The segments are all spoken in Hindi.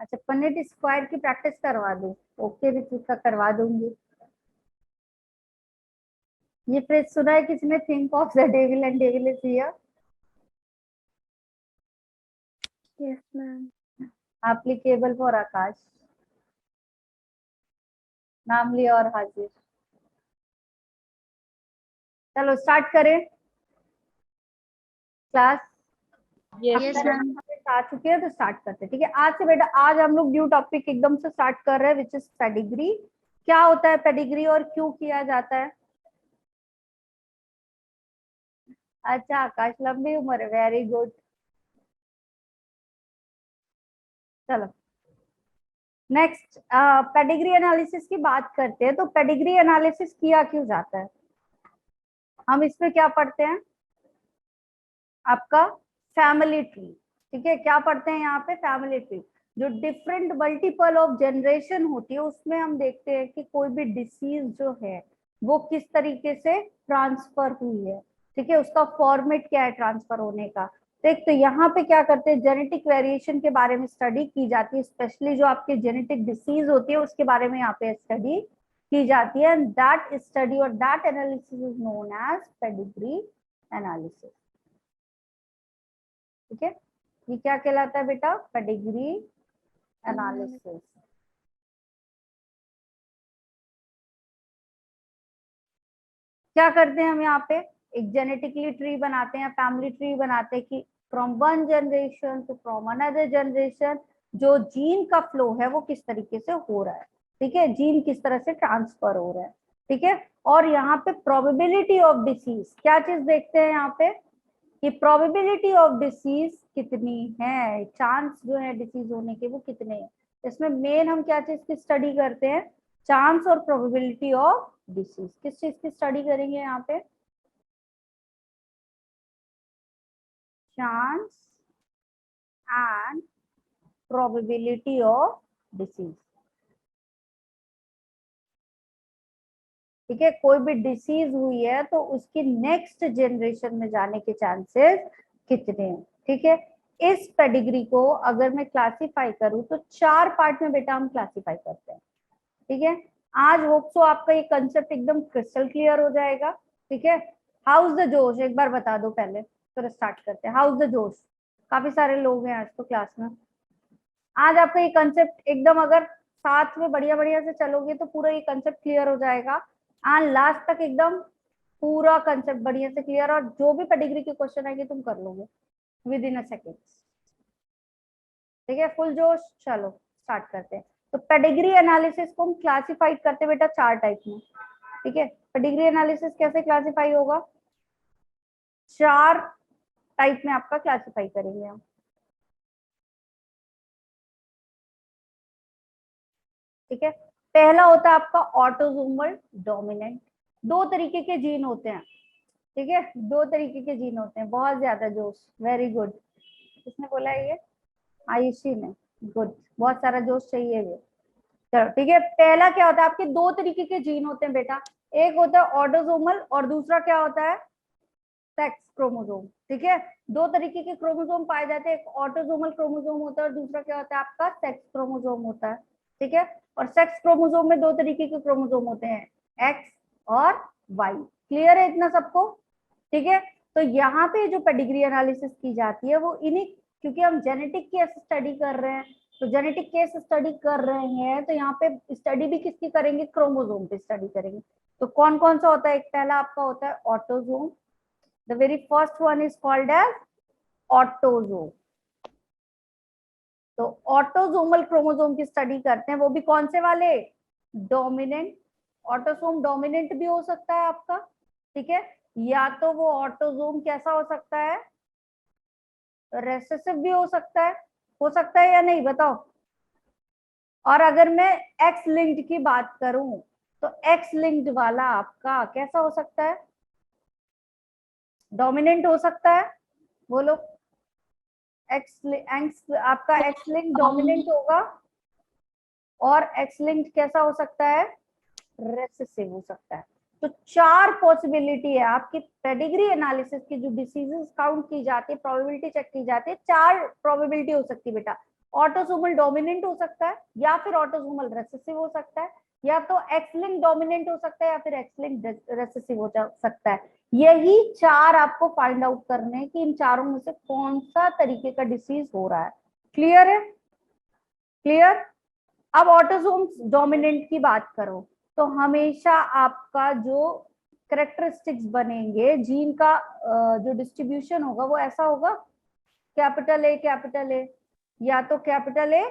अच्छा, पनेट स्क्वायर की प्रैक्टिस करवा दूं? ओके रितिका, करवा दूंगी। ये फ्रेज सुना है किसने? Think of the devil and devil is here. Yes ma'am. Applicable for Akash. नाम लिया और हाजिर। चलो स्टार्ट करें क्लास। Yes ma'am. आ चुके हैं तो स्टार्ट करते हैं। ठीक है, आज से बेटा, आज हम लोग न्यू टॉपिक एकदम से स्टार्ट कर रहे हैं, विच इज पेडिग्री। क्या होता है पेडिग्री और क्यों किया जाता है? अच्छा आकाश, लंबी उम्र है, वेरी गुड। चलो नेक्स्ट, पेडिग्री एनालिसिस की बात करते हैं। तो पेडिग्री एनालिसिस किया क्यों जाता है? हम इसमें क्या पढ़ते हैं? आपका फैमिली ट्री। ठीक है, क्या पढ़ते हैं यहाँ पे? Family tree. जो डिफरेंट मल्टीपल ऑफ जनरेशन होती है उसमें हम देखते हैं कि कोई भी डिसीज जो है वो किस तरीके से ट्रांसफर हुई है। ठीक है, उसका फॉर्मेट क्या है ट्रांसफर होने का। देख, तो यहाँ पे क्या करते हैं, जेनेटिक वेरिएशन के बारे में स्टडी की जाती है, स्पेशली जो आपके जेनेटिक डिसीज होती है उसके बारे में यहाँ पे स्टडी की जाती है। एंड दैट स्टडी और that analysis is known as pedigree analysis. ठीक है, ये क्या कहलाता है बेटा? Pedigree analysis. क्या करते हैं हम यहाँ पे? एक जेनेटिकली ट्री बनाते हैं, फैमिली ट्री बनाते हैं कि from one generation to from another generation जो जीन का फ्लो है वो किस तरीके से हो रहा है। ठीक है, जीन किस तरह से ट्रांसफर हो रहा है। ठीक है, और यहाँ पे प्रोबेबिलिटी ऑफ डिसीज, क्या चीज देखते हैं यहाँ पे कि प्रोबेबिलिटी ऑफ डिसीज कितनी है, चांस जो है डिसीज होने के वो कितने हैं। इसमें मेन हम क्या चीज की स्टडी करते हैं? चांस और प्रोबेबिलिटी ऑफ डिसीज। किस चीज की स्टडी करेंगे यहाँ पे? Chance and probability of disease. ठीक है, कोई भी डिसीज हुई है तो उसकी नेक्स्ट जनरेशन में जाने के चांसेस कितने हैं। ठीक है, इस पेडिग्री को अगर मैं क्लासिफाई करूं तो 4 पार्ट में बेटा हम क्लासिफाई करते हैं। ठीक है, आज होप सो आपका ये कंसेप्ट एकदम क्रिस्टल क्लियर हो जाएगा। ठीक है, हाउस द जोश एक बार बता दो पहले, फिर स्टार्ट करते हैं। हाउस द जोश, काफी सारे लोग हैं आज तो क्लास में। आज आपका ये कंसेप्ट एकदम, अगर साथ में बढ़िया बढ़िया से चलोगे तो पूरा ये कंसेप्ट क्लियर हो जाएगा। एंड लास्ट तक एकदम पूरा कंसेप्ट बढ़िया से क्लियर, और जो भी पेडिग्री के क्वेश्चन आएंगे तुम कर लोगे विद इन अ सेकेंड। ठीक है, फुल जोश। चलो स्टार्ट करते हैं। तो पेडिग्री एनालिसिस को हम क्लासिफाइड करते हैं बेटा 4 टाइप में। ठीक है, पेडिग्री एनालिसिस कैसे क्लासिफाई होगा? 4 टाइप में आपका क्लासिफाई करेंगे हम। ठीक है, पहला होता है आपका ऑटोसोमल डोमिनेंट। 2 तरीके के जीन होते हैं। ठीक है, 2 तरीके के जीन होते हैं। बहुत ज्यादा जोश, वेरी गुड। किसने बोला है ये? आयुषी ने, गुड। बहुत सारा जोश चाहिए ये। चलो ठीक है, पहला क्या होता है, आपके 2 तरीके के जीन होते हैं बेटा। एक होता है ऑटोसोमल और दूसरा क्या होता है? Sex chromosome. ठीक है, 2 तरीके के क्रोमोसोम पाए जाते हैं, एक ऑटोसोमल क्रोमोसोम होता है और दूसरा क्या होता है आपका? सेक्स क्रोमोसोम होता है। ठीक है, और सेक्स क्रोमोसोम में 2 तरीके के क्रोमोसोम होते हैं, एक्स और वाई। क्लियर है इतना सबको? ठीक है, तो यहाँ पे जो पेडिग्री एनालिसिस की जाती है वो इन्हीं, क्योंकि हम जेनेटिक केस स्टडी कर रहे हैं, तो जेनेटिक केस स्टडी कर रहे हैं तो यहाँ पे स्टडी भी किसकी करेंगे? क्रोमोसोम पे स्टडी करेंगे। तो कौन कौन सा होता है? एक पहला आपका होता है autosome. The very first one is called as autosome. तो ऑटोसोमल क्रोमोसोम की स्टडी करते हैं, वो भी कौन से वाले? डोमिनेंट। ऑटोसोम डोमिनेंट भी हो सकता है आपका। ठीक है, या तो वो ऑटोसोम कैसा हो सकता है? रेसेसिव भी हो सकता है या नहीं बताओ। और अगर मैं एक्स लिंक्ड की बात करूं तो एक्स लिंक्ड वाला आपका कैसा हो सकता है? डोमिनेंट हो सकता है। बोलो, एक्स आपका एक्स लिंक डोमिनेंट होगा और एक्स लिंक कैसा हो सकता है? रेसेसिव हो सकता है। तो 4 पॉसिबिलिटी है आपकी पेडिग्री एनालिसिस की, जो डिसीजेस काउंट की जाती है, प्रोबेबिलिटी चेक की जाती है, 4 प्रोबेबिलिटी हो सकती है बेटा। ऑटोसोमल डोमिनेंट हो सकता है या फिर ऑटोसोमल रेसेसिव हो सकता है, या तो एक्स लिंक डोमिनेंट हो सकता है या फिर एक्स लिंक रेसेसिव हो सकता है। यही चार आपको फाइंड आउट करने हैं कि इन चारों में से कौन सा तरीके का डिसीज हो रहा है। क्लियर है? क्लियर? अब ऑटोसोम्स डोमिनेंट की बात करो तो हमेशा आपका जो करेक्टरिस्टिक्स बनेंगे जीन का, जो डिस्ट्रीब्यूशन होगा वो ऐसा होगा, कैपिटल ए या तो कैपिटल ए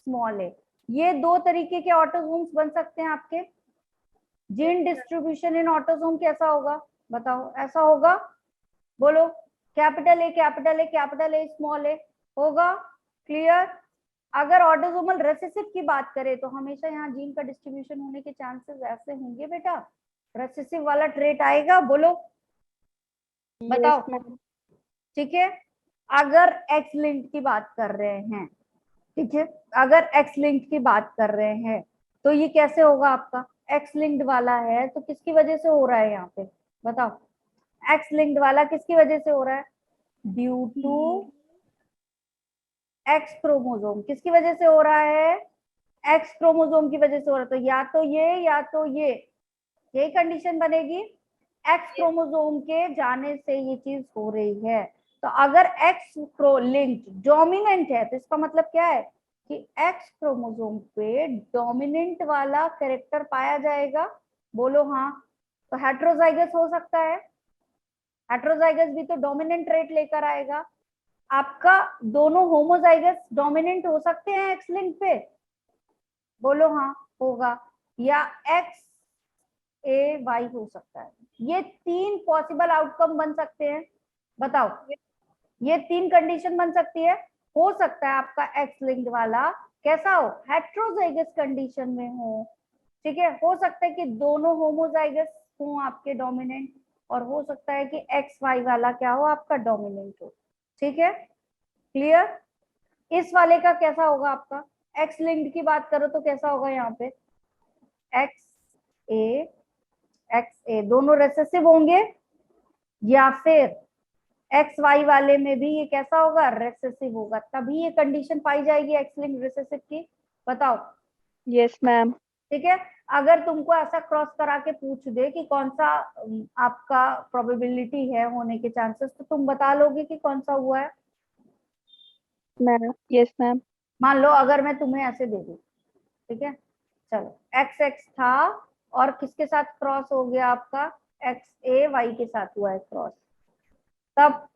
स्मॉल ए। ये दो तरीके के ऑटोसोम्स बन सकते हैं आपके। जीन डिस्ट्रीब्यूशन इन ऑटोसोम कैसा होगा बताओ? ऐसा होगा, बोलो, कैपिटल ए स्मॉल ए होगा। क्लियर? अगर ऑटोसोमल रेसेसिव की बात करें तो हमेशा यहाँ जीन का डिस्ट्रीब्यूशन होने के चांसेस ऐसे होंगे बेटा, रेसेसिव वाला ट्रेट आएगा। बोलो, बताओ। ठीक है? अगर एक्स लिंक्ड की बात कर रहे हैं, ठीक है, अगर एक्स लिंक्ड की बात कर रहे हैं तो ये कैसे होगा आपका? एक्स लिंक्ड वाला है तो किसकी वजह से हो रहा है यहाँ पे? बताओ, एक्स लिंक्ड वाला किसकी वजह से हो रहा है? Due to X chromosome. किसकी वजह से हो रहा है? एक्स क्रोमोसोम की वजह से हो रहा है। तो या तो ये यही कंडीशन बनेगी, एक्स क्रोमोसोम के जाने से ये चीज हो रही है। तो अगर एक्स लिंक्ड डोमिनेंट है तो इसका मतलब क्या है कि एक्स क्रोमोसोम पे डोमिनेंट वाला कैरेक्टर पाया जाएगा। बोलो हाँ। तो हेट्रोजाइगस हो सकता है, हेट्रोजाइगस भी तो डोमिनेंट ट्रेट लेकर आएगा। आपका दोनों होमोजाइगस डोमिनेंट हो सकते हैं एक्स लिंक पे? बोलो हाँ, होगा। या एक्स ए वाई हो सकता है। ये तीन पॉसिबल आउटकम बन सकते हैं। बताओ, ये तीन कंडीशन बन सकती है। हो सकता है आपका एक्स लिंक्ड वाला कैसा हो? हेट्रोजाइगस कंडीशन में हो। ठीक है? हो सकता है कि दोनों होमोजाइगस हो आपके डोमिनेंट, और हो सकता है कि एक्स वाई वाला क्या हो आपका? डोमिनेंट हो। ठीक है? क्लियर? इस वाले का कैसा होगा आपका? एक्स लिंक्ड की बात करो तो कैसा होगा यहाँ पे? एक्स ए दोनों रेसेसिव होंगे, या फिर एक्स वाई वाले में भी ये कैसा होगा? रेसेसिव होगा। तभी ये कंडीशन पाई जाएगी एक्स लिंक्ड रेसेसिव की। बताओ। Yes ma'am. ठीक है? अगर तुमको ऐसा क्रॉस करा के पूछ दे कि कौन सा आपका प्रोबेबिलिटी है होने के चांसेस, तो तुम बता लोगे कि कौन सा हुआ है? Ma'am yes ma'am. मान लो अगर मैं तुम्हें ऐसे दे दूं, ठीक है, चलो एक्स एक्स था और किसके साथ क्रॉस हो गया आपका? एक्स ए वाई के साथ हुआ है क्रॉस, तब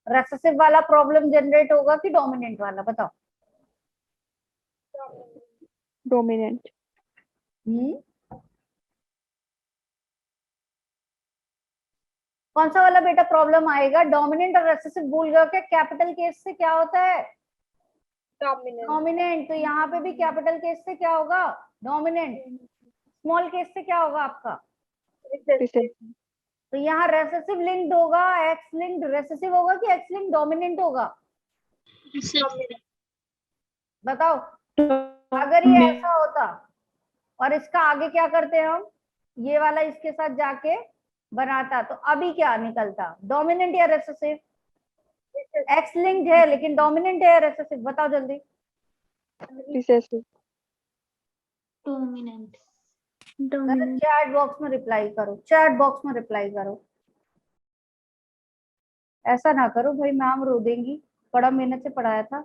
रेसेसिव वाला प्रॉब्लम जनरेट होगा कि डोमिनेंट वाला? बताओ। डोमिनेंट। कौन सा वाला बेटा प्रॉब्लम आएगा? डोमिनेंट और रेसेसिव भूल गए क्या? कैपिटल केस से क्या होता है? डोमिनेंट। तो यहाँ पे भी कैपिटल केस से क्या होगा? डोमिनेंट। स्मॉल केस से क्या होगा आपका? तो यहाँ रेसेसिव लिंक्ड होगा, एक्स लिंक्ड रेसेसिव होगा कि एक्स लिंक्ड डोमिनेंट होगा? बताओ। अगर ये ऐसा होता और इसका आगे क्या करते हम, ये वाला इसके साथ जाके बनाता, तो अभी क्या निकलता? डोमिनेंट या रेसेसिव? एक्स लिंक्ड है लेकिन डोमिनेंट है या रेसेसिव? बताओ जल्दी। रिसेसिव। डोमिनेंट। चैट बॉक्स में रिप्लाई करो, चैट बॉक्स में रिप्लाई करो। ऐसा ना करो भाई, मैम रो देंगी, बड़ा मेहनत से पढ़ाया था।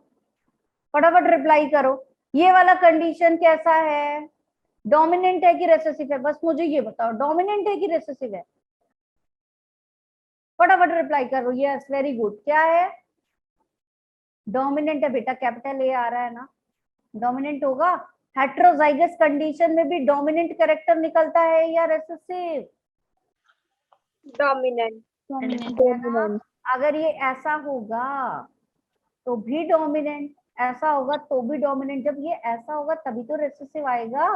फटाफट रिप्लाई करो। ये वाला कंडीशन कैसा है? डोमिनेंट है कि रेसेसिव है? बस मुझे ये बताओ, डोमिनेंट है कि रेसेसिव है? फटाफट रिप्लाई करो। Yes, very good. क्या है? डोमिनेंट है बेटा, कैपिटल ए आ रहा है ना, डोमिनेंट होगा। हेट्रोजाइगस कंडीशन में भी डोमिनेंट कैरेक्टर निकलता है या रेसेसिव? डोमिनेंट। अगर ये ऐसा होगा तो भी डोमिनेंट, ऐसा होगा तो भी डोमिनेंट। जब ये ऐसा होगा तभी तो रेसेसिव आएगा।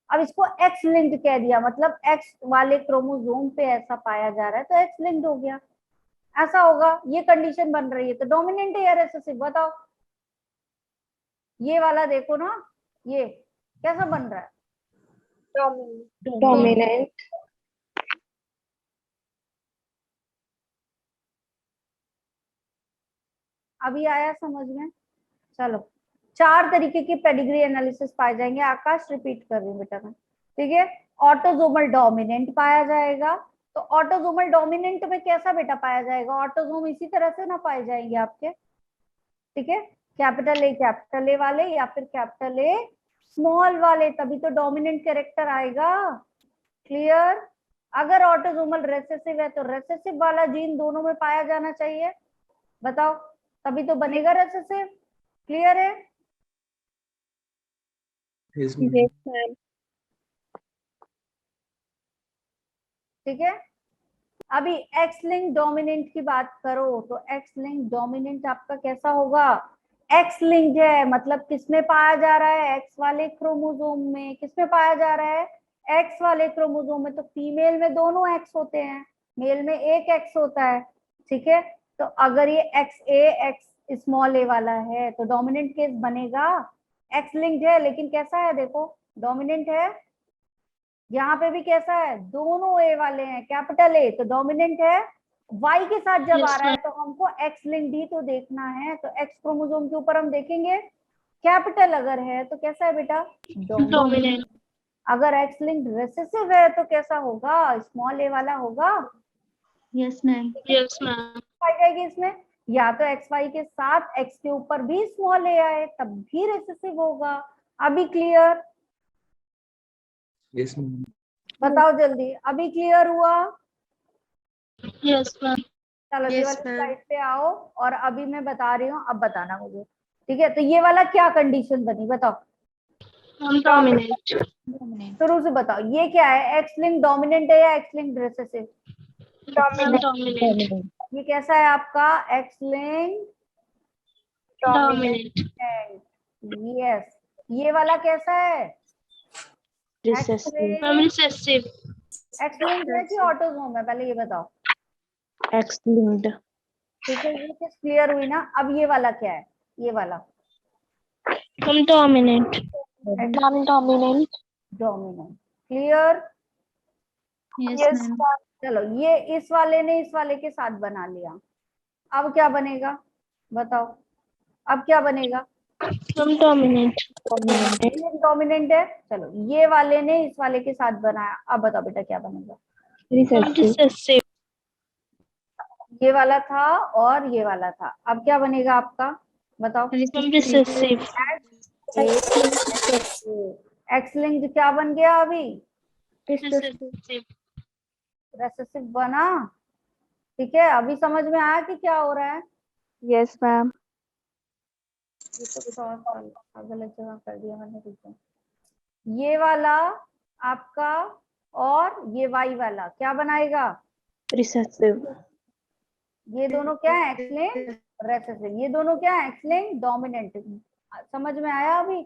अब इसको एक्स लिंक्ड कह दिया, मतलब एक्स वाले क्रोमोसोम पे ऐसा पाया जा रहा है तो एक्स लिंक्ड हो गया। ऐसा होगा, ये कंडीशन बन रही है, तो डोमिनेंट है या रेसेसिव? बताओ। ये वाला देखो ना, ये कैसा बन रहा है? डोमिनेंट। अभी आया समझ में? चलो, 4 तरीके की पेडिग्री एनालिसिस पाए जाएंगे। आकाश रिपीट कर रही हूँ बेटा मैं, ठीक है। ऑटोजोमल डोमिनेंट पाया जाएगा। तो ऑटोजोमल डोमिनेंट में कैसा बेटा पाया जाएगा? ऑटोजोम इसी तरह से ना पाए जाएंगे आपके, ठीक है। कैपिटल ए वाले या फिर कैपिटल ए स्मॉल वाले, तभी तो डोमिनेंट कैरेक्टर आएगा। क्लियर? अगर ऑटोजोमल रेसेसिव है तो रेसेसिव वाला जीन दोनों में पाया जाना चाहिए। बताओ, तभी तो बनेगा रेसेसिव। क्लियर है? Yes, ma'am. ठीक है। अभी एक्स लिंक डोमिनेंट की बात करो तो एक्स लिंक डोमिनेंट आपका कैसा होगा? एक्स लिंक है मतलब किसमें पाया जा रहा है? एक्स वाले क्रोमोसोम में। किसमें पाया जा रहा है? एक्स वाले क्रोमोसोम में। तो फीमेल में दोनों एक्स होते हैं, मेल में एक एक्स होता है, ठीक है। तो अगर ये x A x small A वाला है तो डोमिनेंट केस बनेगा। एक्स लिंक्ड है लेकिन कैसा है देखो, डोमिनेंट है। यहाँ पे भी कैसा है? दोनों ए वाले हैं, कैपिटल ए, तो डोमिनेंट है। वाई के साथ जब आ रहा है तो हमको एक्स लिंक्ड ही तो देखना है। तो एक्स क्रोमोसोम के ऊपर हम देखेंगे कैपिटल अगर है तो कैसा है बेटा? डोमिनेंट। अगर एक्स लिंक्ड रेसेसिव है तो कैसा होगा? स्मॉल ए वाला होगा। Yes ma'am. Yes ma'am. पाई जाएगी इसमें, या तो एक्स वाई के साथ एक्स के ऊपर भी स्मॉल ए आए तब भी रेसेसिव होगा। अभी क्लियर? Yes, ma'am. बताओ जल्दी, अभी क्लियर हुआ? Yes ma'am. चलो ये Yes, वाली ma'am. स्लाइड पे आओ और अभी मैं बता रही हूँ, अब बताना मुझे, ठीक है। तो ये वाला क्या कंडीशन बनी बताओ, डोमिनेंट। शुरू से बताओ। ये क्या है? एक्स लिंक डोमिनेंट है या एक्स लिंक रिसेसिव? डोमिनेंट। ये कैसा है आपका? X link dominant. यस। ये वाला कैसा है? Recessive. Ma'am recessive. X link है कि ऑटोसोम है? पहले ये बताओ, X-linked. ठीक है। ये चीज क्लियर हुई ना? अब ये वाला क्या है? ये वाला हम dominant. Non-dominant. Dominant. Clear? Yes ma'am. चलो, ये इस वाले ने इस वाले के साथ बना लिया। अब क्या बनेगा बताओ? अब क्या बनेगा? हम डोमिनेंट। डोमिनेंट है। चलो, ये वाले ने इस वाले के साथ बनाया। अब बताओ बेटा क्या बनेगा? हम रिसेसिव। ये वाला था और ये वाला था, अब क्या बनेगा आपका? बताओ। हम रिसेसिव। एक्स लिंक्ड क्या बन गया अभी? रिसेसिव। रेसेसिव बना, ठीक है। अभी समझ में आया कि क्या हो रहा है? Yes, ma'am. ये तो गलत जगह कर दिया मैंने, ठीक है। ये वाला आपका और ये वाई वाला क्या बनाएगा? Recessive. ये दोनों क्या है? X linked recessive. ये दोनों क्या है? X linked dominant. समझ में आया अभी?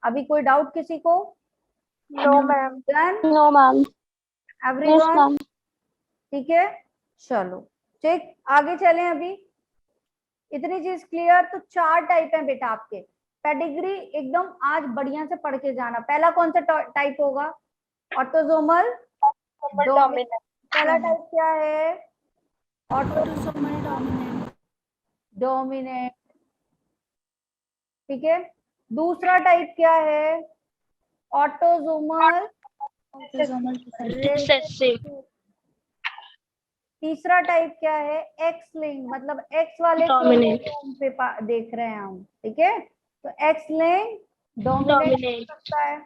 अभी कोई डाउट किसी को? No, ma'am. Done No, ma'am. Yes, everyone? ma'am. ठीक है, चलो ठीक, आगे चलें। अभी इतनी चीज क्लियर? तो 4 टाइप है बेटा आपके। पेडिग्री एकदम आज बढ़िया से पढ़ के जाना। पहला कौन सा टाइप होगा? Autosomal dominant. पहला टाइप क्या है? ऑटोजोमल डोमिनेंट, ठीक है। दूसरा टाइप क्या है? Autosomal recessive. तीसरा टाइप क्या है? एक्स लिंक, मतलब एक्स वाले Dominant. क्रोमोसोम पे देख रहे हैं हम, ठीक है। तो एक्स लिंक डोमिनेंट हो सकता है,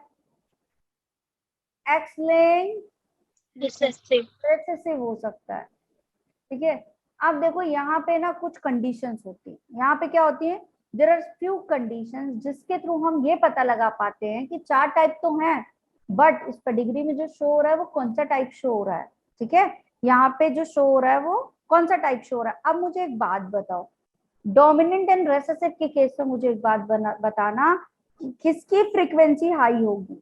एक्स लिंक रिसेसिव। रेसेसिव हो सकता है, ठीक है। अब देखो यहाँ पे ना कुछ कंडीशंस होती है। यहाँ पे क्या होती है? देयर आर फ्यू कंडीशंस जिसके थ्रू हम ये पता लगा पाते हैं कि 4 टाइप तो हैं, बट इस पेडिग्री में जो शो हो रहा है वो कौन सा टाइप शो हो रहा है, ठीक है। यहाँ पे जो शो हो रहा है वो कौन सा टाइप शो हो रहा है। अब मुझे एक बात बताओ, डोमिनेंट एंड रेसेसिव के केस में मुझे एक बात बताना कि किसकी फ्रीक्वेंसी हाई होगी,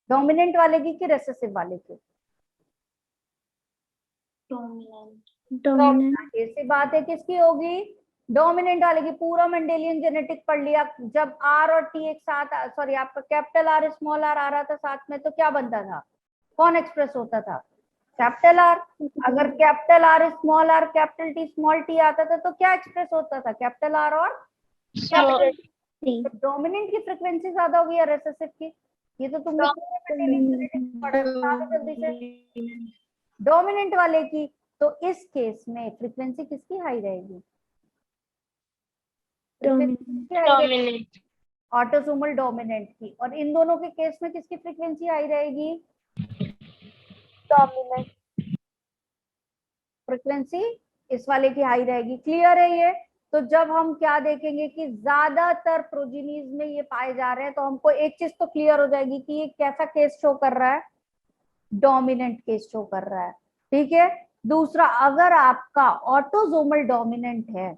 डोमिनेंट वाले की कि रेसेसिव वाले की? डोमिनेंट। ऐसी बात है किसकी होगी? डोमिनेंट वाले की। पूरा मेंडेलियन जेनेटिक पढ़ लिया, जब आर और टी एक साथ, सॉरी आपका कैपिटल आर स्मॉल आर आ रहा था साथ में, तो क्या बनता था? कौन एक्सप्रेस होता था? Capital R. अगर capital R small R capital T small T आता था तो क्या एक्सप्रेस होता था, कैपिटल आर और कैपिटल टी। डोमिनेंट की फ्रीक्वेंसी ज्यादा होगी या रेसेसिव की? ये तो तुमने पढ़ा था जल्दी से, डोमिनेंट वाले की। तो इस केस में फ्रीक्वेंसी किसकी हाई रहेगी? Dominant. ऑटोसोमल डोमिनेंट की। और इन दोनों के केस में किसकी फ्रीक्वेंसी हाई रहेगी? Dominant. फ्रीक्वेंसी इस वाले की हाई रहेगी। क्लियर है ये? तो जब हम क्या देखेंगे कि ज्यादातर प्रोजीनीज में ये पाए जा रहे हैं तो हमको एक चीज तो क्लियर हो जाएगी कि ये कैसा केस शो कर रहा है, डोमिनेंट केस शो कर रहा है। ठीक है। दूसरा, अगर आपका ऑटोसोमल डोमिनेंट है,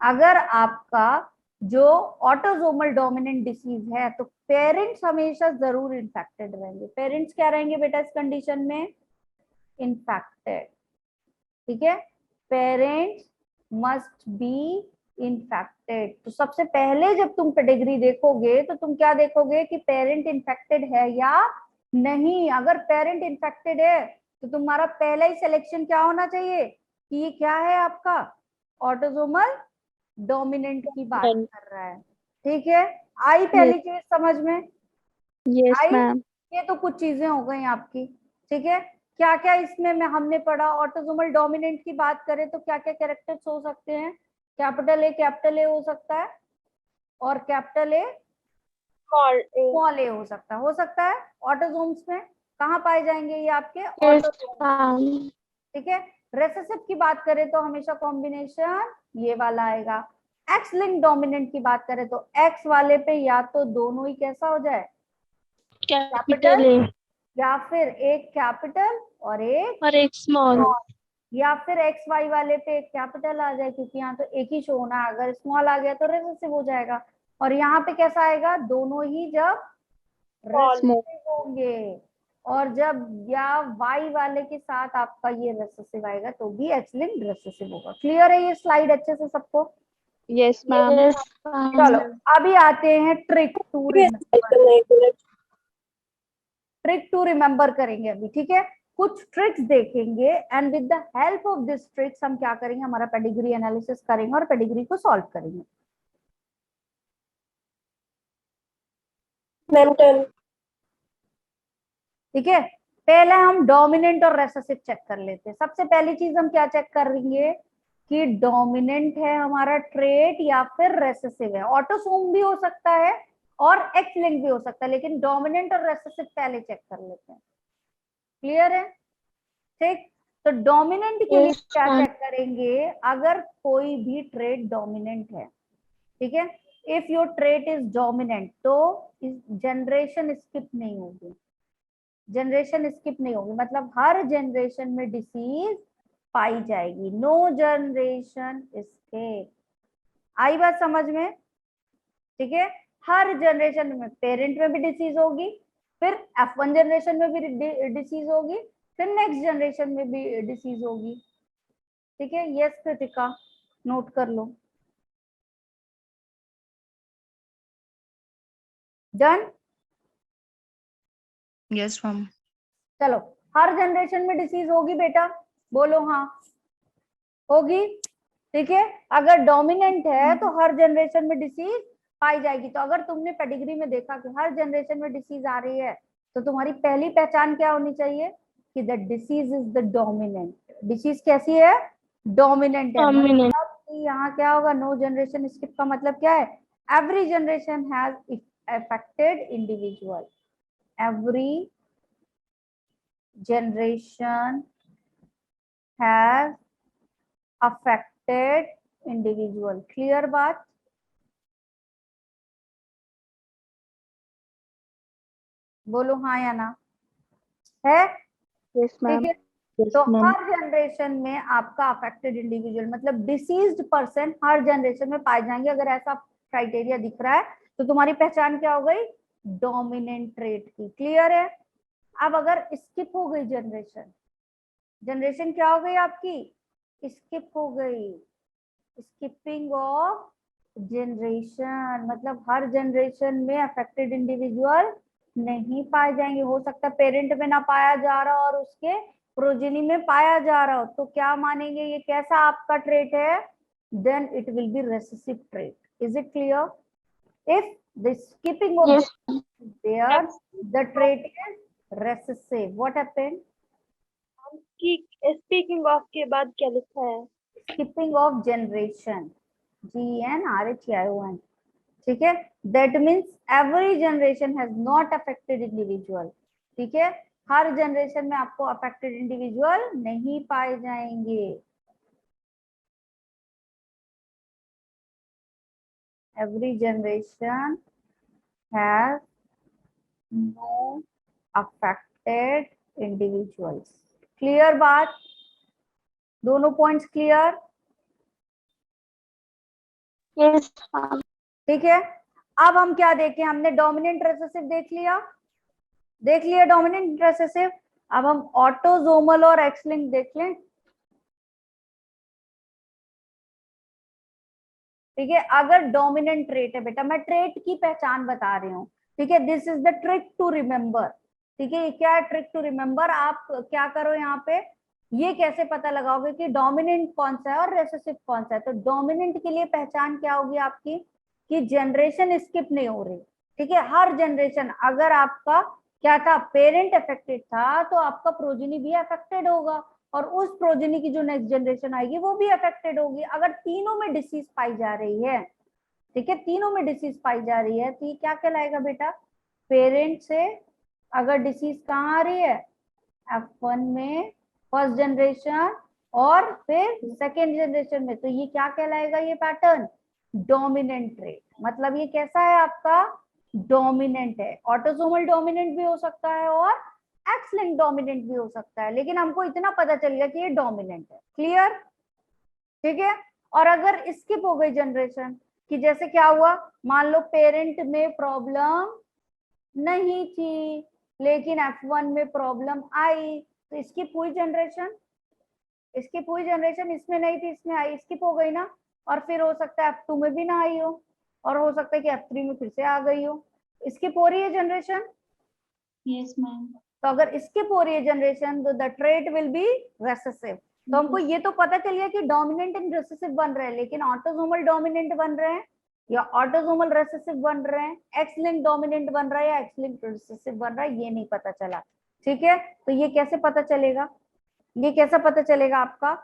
अगर आपका जो ऑटोसोमल डोमिनेंट डिसीज है तो पेरेंट्स हमेशा जरूर इन्फेक्टेड रहेंगे। पेरेंट्स क्या रहेंगे बेटा इस कंडीशन में? इन्फेक्टेड। ठीक है, पेरेंट्स मस्ट बी इन्फेक्टेड। तो सबसे पहले जब तुम पेडिग्री देखोगे तो तुम क्या देखोगे कि पेरेंट इन्फेक्टेड है या नहीं। अगर पेरेंट इन्फेक्टेड है तो तुम्हारा पहला ही सिलेक्शन क्या होना चाहिए कि ये क्या है, आपका ऑटोसोमल डोमिनेंट की बात कर रहा है। ठीक है, आई पहली चीज समझ में? Yes, आई, ma'am. ये तो कुछ चीजें हो गई आपकी। ठीक है, क्या क्या इसमें में हमने पढ़ा? ऑटोसोमल डोमिनेंट की बात करें तो क्या क्या कैरेक्टर्स हो सकते हैं? कैपिटल ए हो सकता है और capital A Small A. Small A हो सकता है। ऑटोसोम्स में कहाँ पाए जाएंगे ये आपके? Yes, autosome. ma'am. ठीक है, रेसेसिव की बात करें तो हमेशा कॉम्बिनेशन ये वाला आएगा। एक्स लिंक डोमिनेंट की बात करें तो एक्स वाले पे या तो दोनों ही कैसा हो जाए, Capital A या फिर एक कैपिटल और एक और एक small. या फिर एक्स वाई वाले पे एक कैपिटल आ जाए, क्योंकि यहाँ तो एक ही शो होना है। अगर स्मॉल आ गया तो रेसेसिव हो जाएगा। और यहाँ पे कैसा आएगा? दोनों ही जब रेसेसिव होंगे, और जब या वाई वाले के साथ आपका ये रेसेसिव आएगा तो भी एक्स लिंक्ड रेसेसिव होगा। क्लियर है ये स्लाइड अच्छे से सबको? Yes, ma'am. Yes, चलो अभी आते हैं trick to remember. Trick to remember करेंगे अभी। ठीक है, कुछ ट्रिक्स देखेंगे and with the help of this tricks हम क्या करेंगे, हमारा पेडिग्री एनालिसिस करेंगे और पेडिग्री को सॉल्व करेंगे। ठीक है, पहले हम डोमिनेंट और रेसेसिव चेक कर लेते हैं। सबसे पहली चीज हम क्या चेक करेंगे कि डोमिनेंट है हमारा ट्रेट या फिर रेसेसिव है। ऑटोसोम भी हो सकता है और एक्स लिंक भी हो सकता है, लेकिन डोमिनेंट और रेसेसिव पहले चेक कर लेते हैं। क्लियर है? ठीक, तो डोमिनेंट के लिए क्या चेक करेंगे? अगर कोई भी ट्रेट डोमिनेंट है, ठीक है, if your trait is dominant तो जनरेशन स्किप नहीं होगी। जनरेशन स्किप नहीं होगी मतलब हर जनरेशन में डिसीज पाई जाएगी। No generation skip. आई बात समझ में? ठीक है, हर जनरेशन में पेरेंट में भी डिसीज होगी, फिर F1 जनरेशन में भी डिसीज होगी, फिर नेक्स्ट जनरेशन में भी डिसीज होगी। ठीक है, यस कृतिका, नोट कर लो। डन? Yes ma'am. चलो, हर जनरेशन में डिसीज होगी बेटा, बोलो हाँ होगी। ठीक है, अगर डोमिनेंट है तो हर जनरेशन में डिसीज पाई जाएगी। तो अगर तुमने पेडिग्री में देखा कि हर जनरेशन में डिसीज आ रही है तो तुम्हारी पहली पहचान क्या होनी चाहिए कि the disease is the dominant. Disease कैसी है? डोमिनेंट है। Dominant. मतलब कि यहाँ क्या होगा? नो जनरेशन स्किप का मतलब क्या है? Every generation has affected individual. Every generation has affected individual. Clear बात? बोलो हाँ या ना। है? Yes, ma'am. ठीक है, Yes, तो ma'am. हर जनरेशन में आपका अफेक्टेड इंडिविजुअल मतलब डिसीज्ड पर्सन हर जनरेशन में पाए जाएंगे। अगर ऐसा क्राइटेरिया दिख रहा है तो तुम्हारी पहचान क्या हो गई? डोमिनेंट ट्रेट की। क्लियर है? अब अगर स्किप हो गई जनरेशन, जनरेशन क्या हो गई आपकी? स्किप हो गई। स्किपिंग ऑफ जनरेशन मतलब हर जनरेशन में अफेक्टेड इंडिविजुअल नहीं पाए जाएंगे। हो सकता है पेरेंट में ना पाया जा रहा और उसके प्रोजेनी में पाया जा रहा हो तो क्या मानेंगे, ये कैसा आपका ट्रेट है, then it will be recessive trait. Is it clear? If the skipping of Yes. there, the trait is recessive. What happened? Speaking of के बाद क्या लिखा है? Skipping of generation, GNRHION. ठीक है, that means every generation has not affected individual. ठीक है, हर जनरेशन में आपको अफेक्टेड इंडिविजुअल नहीं पाए जाएंगे. Every generation has no affected individuals. Clear बात? दोनों पॉइंट्स क्लियर? Yes, ma'am. ठीक है, अब हम क्या देखें, हमने डोमिनेंट रेसेसिव देख लिया डोमिनेंट रेसेसिव. अब हम ऑटोजोमल और एक्स लिंक देख लें. ठीक है, अगर डोमिनेंट ट्रेट है बेटा, मैं ट्रेट की पहचान बता रही हूँ. ठीक है, this is the trick to remember. ठीक है, ये क्या है ट्रिक टू रिमेम्बर? आप क्या करो यहाँ पे, ये कैसे पता लगाओगे कि डोमिनेंट कौन सा है और रेसेसिव कौन सा है. तो डोमिनेंट के लिए पहचान क्या होगी आपकी, कि जनरेशन स्किप नहीं हो रही. ठीक है, हर जनरेशन, अगर आपका क्या था, पेरेंट अफेक्टेड था, तो आपका प्रोजेनी भी अफेक्टेड होगा और उस प्रोजेनी की जो नेक्स्ट जनरेशन आएगी वो भी अफेक्टेड होगी. अगर तीनों में डिसीज पाई जा रही है, ठीक है, तीनों में डिसीज पाई जा रही है, तो ये क्या कहलाएगा बेटा, पेरेंट से अगर डिसीज कहाँ आ रही है, F1 में फर्स्ट जनरेशन और फिर सेकेंड जनरेशन में, तो ये क्या कहलाएगा, ये पैटर्न डोमिनेंट ट्रेट. मतलब ये कैसा है आपका, डोमिनेंट है. ऑटोसोमल डोमिनेंट भी हो सकता है और एक्स लिंक डोमिनेंट भी हो सकता है, लेकिन हमको इतना पता चल गया कि ये डोमिनेंट है. क्लियर? ठीक है, और अगर स्किप हो गई जनरेशन, कि जैसे क्या हुआ, मान लो पेरेंट में प्रॉब्लम नहीं थी लेकिन F1 में प्रॉब्लम आई, तो स्किप हुई जनरेशन, इसमें नहीं थी इसमें आई, स्किप हो गई ना. और फिर हो सकता है F2 में भी ना आई हो, और हो सकता है कि F3 में फिर से आ गई हो. स्किप हो रही है जनरेशन. Yes, ma'am. तो अगर स्किप हो रही है जनरेशन, तो the trait will be recessive. तो हमको ये तो पता चल गया कि डोमिनेंट एंड रेसेसिव बन रहे हैं, लेकिन ऑटोसोमल डोमिनेंट बन रहे हैं या ऑटोसोमल रेसेसिव बन रहे हैं, एक्स लिंक डोमिनेंट बन रहा है या एक्स लिंक रेसेसिव बन रहा है, ये नहीं पता चला. ठीक है, तो ये कैसे पता चलेगा, ये कैसा पता चलेगा आपका,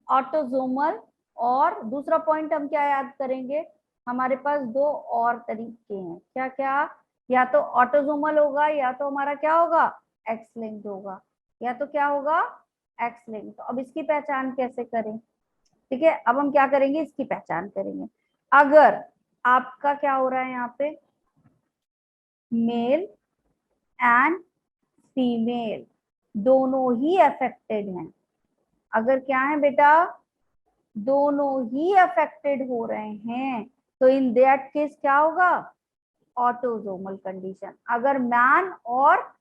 ऑटोसोमल. और दूसरा पॉइंट हम क्या याद करेंगे, हमारे पास दो और तरीके हैं. क्या क्या, या तो ऑटोसोमल होगा या तो हमारा क्या होगा, एक्स लिंक्ड होगा, या तो क्या होगा, एक्स लिंक्ड. तो अब इसकी पहचान कैसे करें. ठीक है, अब हम क्या करेंगे, इसकी पहचान करेंगे. अगर आपका क्या हो रहा है यहाँ पे, मेल एंड फीमेल दोनों ही अफेक्टेड हैं, अगर क्या है बेटा, दोनों ही अफेक्टेड हो रहे हैं, तो इन दैट केस क्या होगा, ऑटोसोमल कंडीशन. अगर मैन और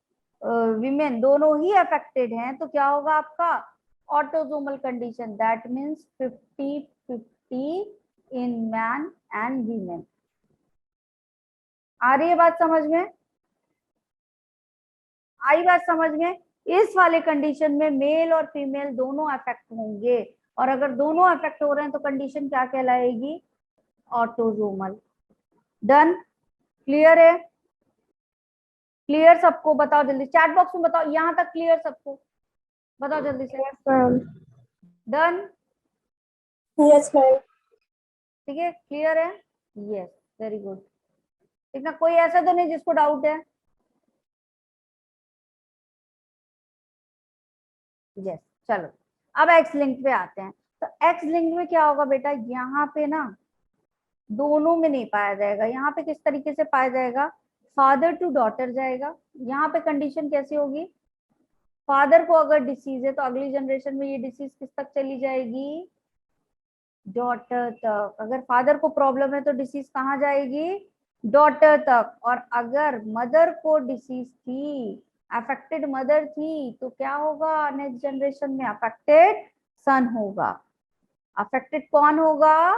विमेन दोनों ही अफेक्टेड हैं, तो क्या होगा आपका, autosomal condition. That means 50-50 in man and women. आ रही है बात समझ में, आई बात समझ में. इस वाले कंडीशन में मेल और फीमेल दोनों अफेक्ट होंगे, और अगर दोनों अफेक्ट हो रहे हैं तो कंडीशन क्या कहलाएगी, ऑटोसोमल. डन? क्लियर है? क्लियर सबको? बताओ जल्दी, चैट बॉक्स में बताओ, यहाँ तक क्लियर सबको, बताओ जल्दी से. डन? Yes ma'am. ठीक है, क्लियर है. Yes, very good. ठीक ना, कोई ऐसा तो नहीं जिसको डाउट है. यस, चलो अब एक्स लिंक पे आते हैं. तो एक्स लिंक में क्या होगा बेटा, यहाँ पे ना दोनों में नहीं पाया जाएगा. यहाँ पे किस तरीके से पाया जाएगा, फादर टू डॉटर जाएगा. यहाँ पे कंडीशन कैसी होगी, फादर को अगर डिसीज है तो अगली जनरेशन में ये डिसीज किस तक चली जाएगी, डॉटर तक. अगर फादर को प्रॉब्लम है तो डिसीज कहाँ जाएगी, डॉटर तक. और अगर मदर को डिसीज थी, अफेक्टेड मदर थी, तो क्या होगा, नेक्स्ट जनरेशन में अफेक्टेड सन होगा. अफेक्टेड कौन होगा,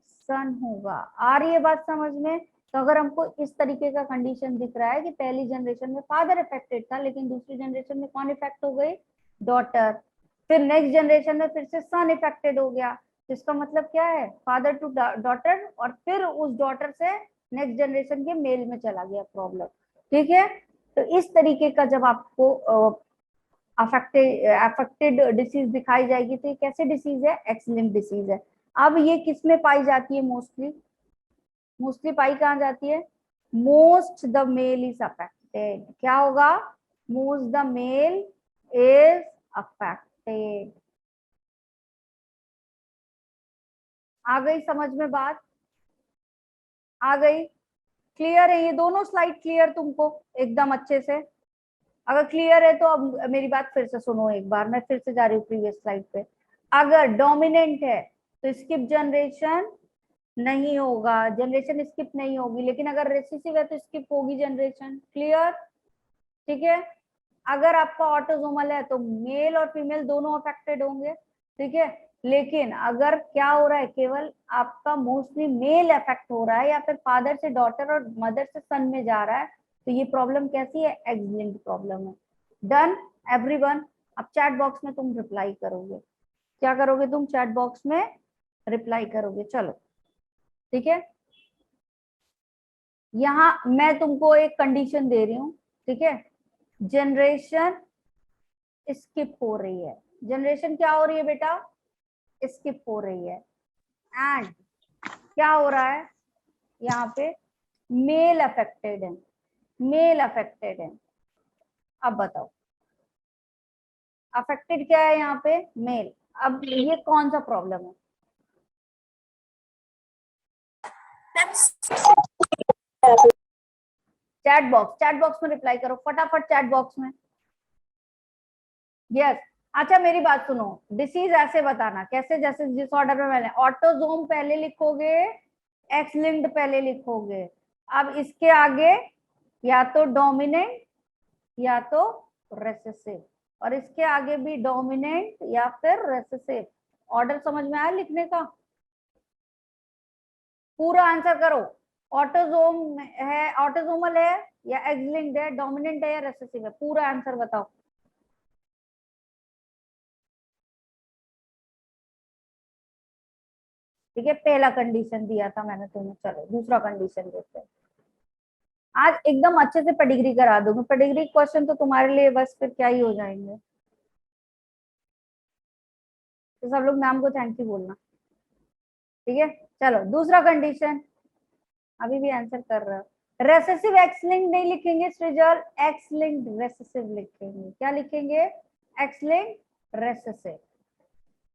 सन होगा. आ रही है बात समझ में. तो अगर हमको इस तरीके का कंडीशन दिख रहा है कि पहली जनरेशन में फादर अफेक्टेड था लेकिन दूसरी जनरेशन में कौन इफेक्ट हो गए, डॉटर, फिर नेक्स्ट जनरेशन में फिर से सन इफेक्टेड हो गया, तो इसका मतलब क्या है, फादर टू डॉटर, और फिर उस डॉटर से नेक्स्ट जनरेशन के मेल में चला गया प्रॉब्लम। ठीक है, तो इस तरीके का जब आपको अफेक्टेड डिसीज दिखाई जाएगी तो ये कैसे डिसीज है, एक्स लिंक्ड डिसीज है। अब ये किस में पाई जाती है, मोस्टली मोस्टली पाई कहाँ जाती है, most the male is affected, क्या होगा, most the male is affected. आ गई समझ में बात, आ गई, क्लियर है, ये दोनों स्लाइड क्लियर तुमको एकदम अच्छे से, अगर क्लियर है तो अब मेरी बात फिर से सुनो एक बार, मैं फिर से जा रही हूँ प्रीवियस स्लाइड पे। अगर डोमिनेंट है तो स्किप जनरेशन नहीं होगा, जनरेशन स्किप नहीं होगी, लेकिन अगर रेसेसिव है तो स्किप होगी जनरेशन, क्लियर, ठीक है। अगर आपका ऑटोसोमल है तो मेल और फीमेल दोनों अफेक्टेड होंगे, ठीक है, लेकिन अगर क्या हो रहा है, केवल आपका मोस्टली मेल अफेक्ट हो रहा है या फिर फादर से डॉटर और मदर से सन में जा रहा है, तो ये प्रॉब्लम कैसी है, एक्स लिंक्ड प्रॉब्लम है। डन एवरीवन, अब चैट बॉक्स में तुम रिप्लाई करोगे, क्या करोगे तुम, चैट बॉक्स में रिप्लाई करोगे, चलो ठीक है। यहाँ मैं तुमको एक कंडीशन दे रही हूँ, ठीक है, जनरेशन स्किप हो रही है, जनरेशन क्या हो रही है बेटा, स्किप हो रही है, एंड क्या हो रहा है यहाँ पे, मेल अफेक्टेड है, मेल अफेक्टेड है। अब बताओ अफेक्टेड क्या है यहाँ पे, मेल, अब ये कौन सा प्रॉब्लम है, चैट बॉक्स में रिप्लाई करो फटाफट, चैट बॉक्स में, यस। अच्छा मेरी बात सुनो, डिसीज ऐसे बताना कैसे, जैसे जिस ऑर्डर में मैंने, ऑटोजोम पहले लिखोगे, एक्स लिंक्ड पहले लिखोगे, अब इसके आगे या तो डोमिनेंट या तो रेसेसिव, और इसके आगे भी डोमिनेंट या फिर रेसेसिव, ऑर्डर समझ में आया लिखने का, पूरा आंसर करो, ऑटोजोम है, ऑटोजोमल है या एक्स लिंक्ड है, डोमिनेंट है या रेसेसिव है, पूरा आंसर बताओ। ठीक है, पहला कंडीशन दिया था मैंने तुम्हें, चलो दूसरा कंडीशन देखते हैं। आज एकदम अच्छे से पेडिग्री करा दूंगी, पेडिग्री क्वेश्चन तो तुम्हारे लिए बस फिर क्या ही हो जाएंगे, तो सब लोग मैम को थैंक यू बोलना, ठीक है। चलो दूसरा कंडीशन, अभी भी आंसर कर रहे हो, रेसेसिव एक्स लिंक्ड नहीं लिखेंगे सृजल, एक्स लिंक्ड रेसेसिव लिखेंगे, क्या लिखेंगे, एक्स लिंक्ड रेसेसिव।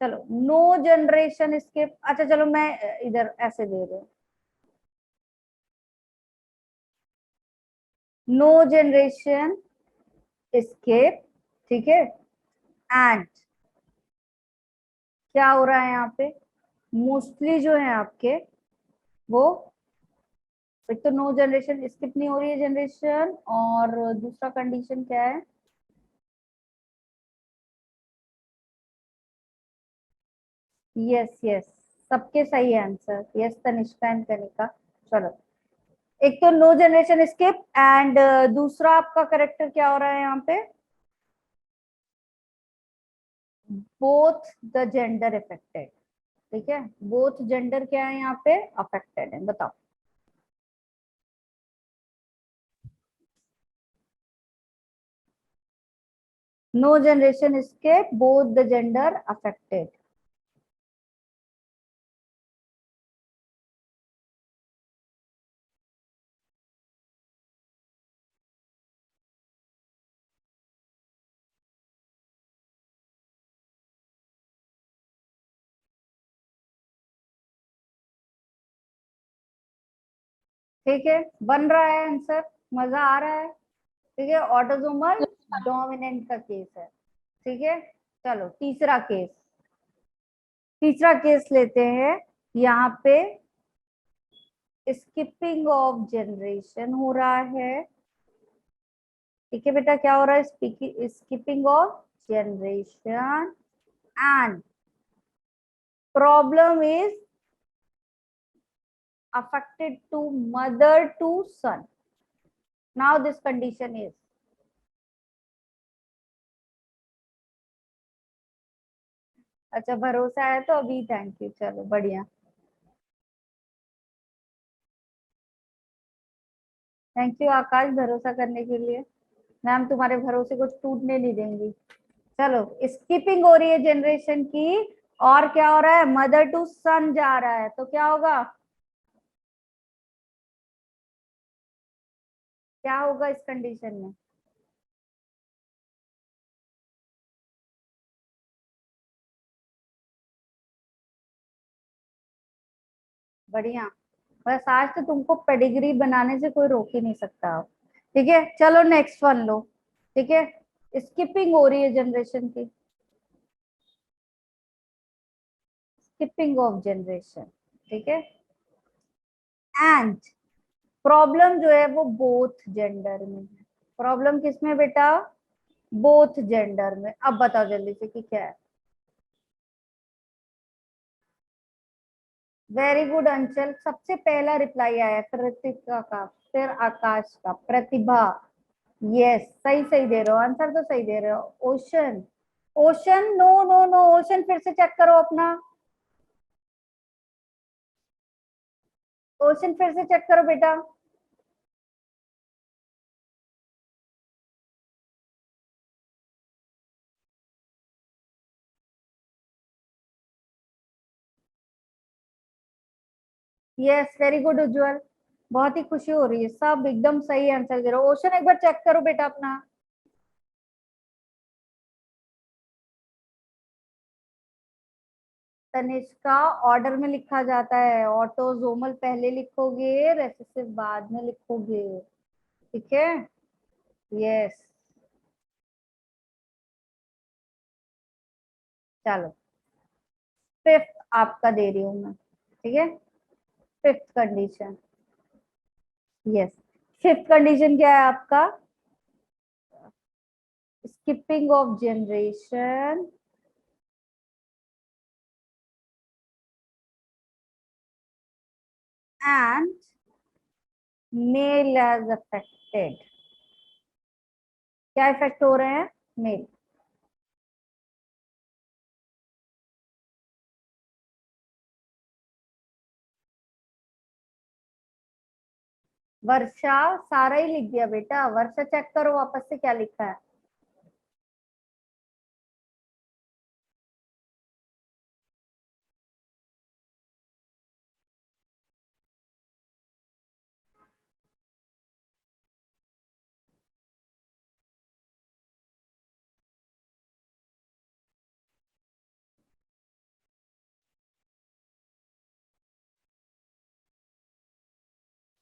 चलो नो जनरेशन स्किप, अच्छा चलो मैं इधर ऐसे दे रही हूँ, नो जनरेशन स्किप, ठीक है, एंड क्या हो रहा है यहाँ पे, मोस्टली जो है आपके वो, एक तो नो जनरेशन स्किप नहीं हो रही है जनरेशन, और दूसरा कंडीशन क्या है, यस यस, सबके सही answer, yes Tanishka and Kanika. चलो एक तो नो जनरेशन स्किप, एंड दूसरा आपका करेक्टर क्या हो रहा है यहाँ पे, बोथ द जेंडर अफेक्टेड, ठीक है, बोथ जेंडर क्या है यहाँ पे, अफेक्टेड है, बताओ। No generation skip, both the gender affected, ठीक है, बन रहा है आंसर, मजा आ रहा है, ठीक है, ऑटोसोमल डोमिनेंट का केस है, ठीक है। चलो तीसरा केस, तीसरा केस लेते हैं, यहाँ पे स्किपिंग ऑफ जनरेशन हो रहा है, ठीक है बेटा, क्या हो रहा है, skipping of generation, and problem is affected to mother to son. Now this condition is अच्छा भरोसा है तो अभी थैंक यू, चलो बढ़िया। थैंक यू आकाश भरोसा करने के लिए। मैम तुम्हारे भरोसे को टूटने नहीं देंगी। चलो स्किपिंग हो रही है जनरेशन की, और क्या हो रहा है, मदर टू सन जा रहा है, तो क्या होगा, क्या होगा इस कंडीशन में? बढ़िया। बस आज तो तुमको पेडिग्री बनाने से कोई रोक ही नहीं सकता। ठीक है चलो नेक्स्ट वन लो। ठीक है, स्किपिंग हो रही है जनरेशन की, स्किपिंग ऑफ जनरेशन। ठीक है, एंड प्रॉब्लम जो है वो बोथ जेंडर में है। प्रॉब्लम किसमें बेटा? बोथ जेंडर में। अब बताओ जल्दी से कि क्या है। वेरी गुड अंचल, सबसे पहला रिप्लाई आया कृतिका का, फिर आकाश का, प्रतिभा। यस सही सही दे रहे हो आंसर, तो सही दे रहे हो। Option, option no no no, option फिर से चेक करो अपना, ओशन फिर से चेक करो बेटा। यस वेरी गुड उज्जवल, बहुत ही खुशी हो रही है, सब एकदम सही आंसर दे रहे हो। ओशन एक बार चेक करो बेटा अपना। तनिष्का, ऑर्डर में लिखा जाता है, ऑटोजोमल पहले लिखोगे, रेसेसिव बाद में लिखोगे। ठीक है, यस। चलो फिफ्थ आपका दे रही हूँ मैं। ठीक है, fifth condition. Yes, fifth condition क्या है आपका? Skipping of generation and male as affected. क्या इफेक्ट हो रहे हैं? मेल। वर्षा, सारा ही लिख दिया बेटा, वर्षा चेक करो वापस से क्या लिखा है।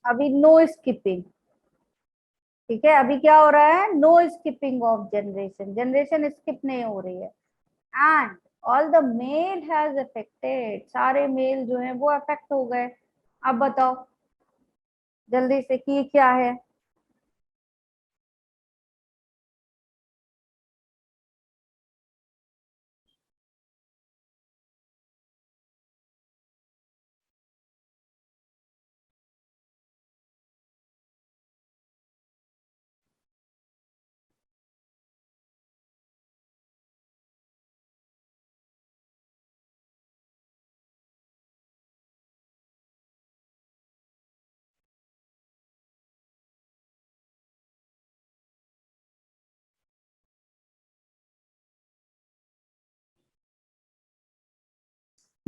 अभी नो स्किपिंग। ठीक है, अभी क्या हो रहा है, no skipping of generation, generation skip नहीं हो रही है। And all the male has affected, सारे मेल जो है वो अफेक्ट हो गए। अब बताओ जल्दी से कि क्या है।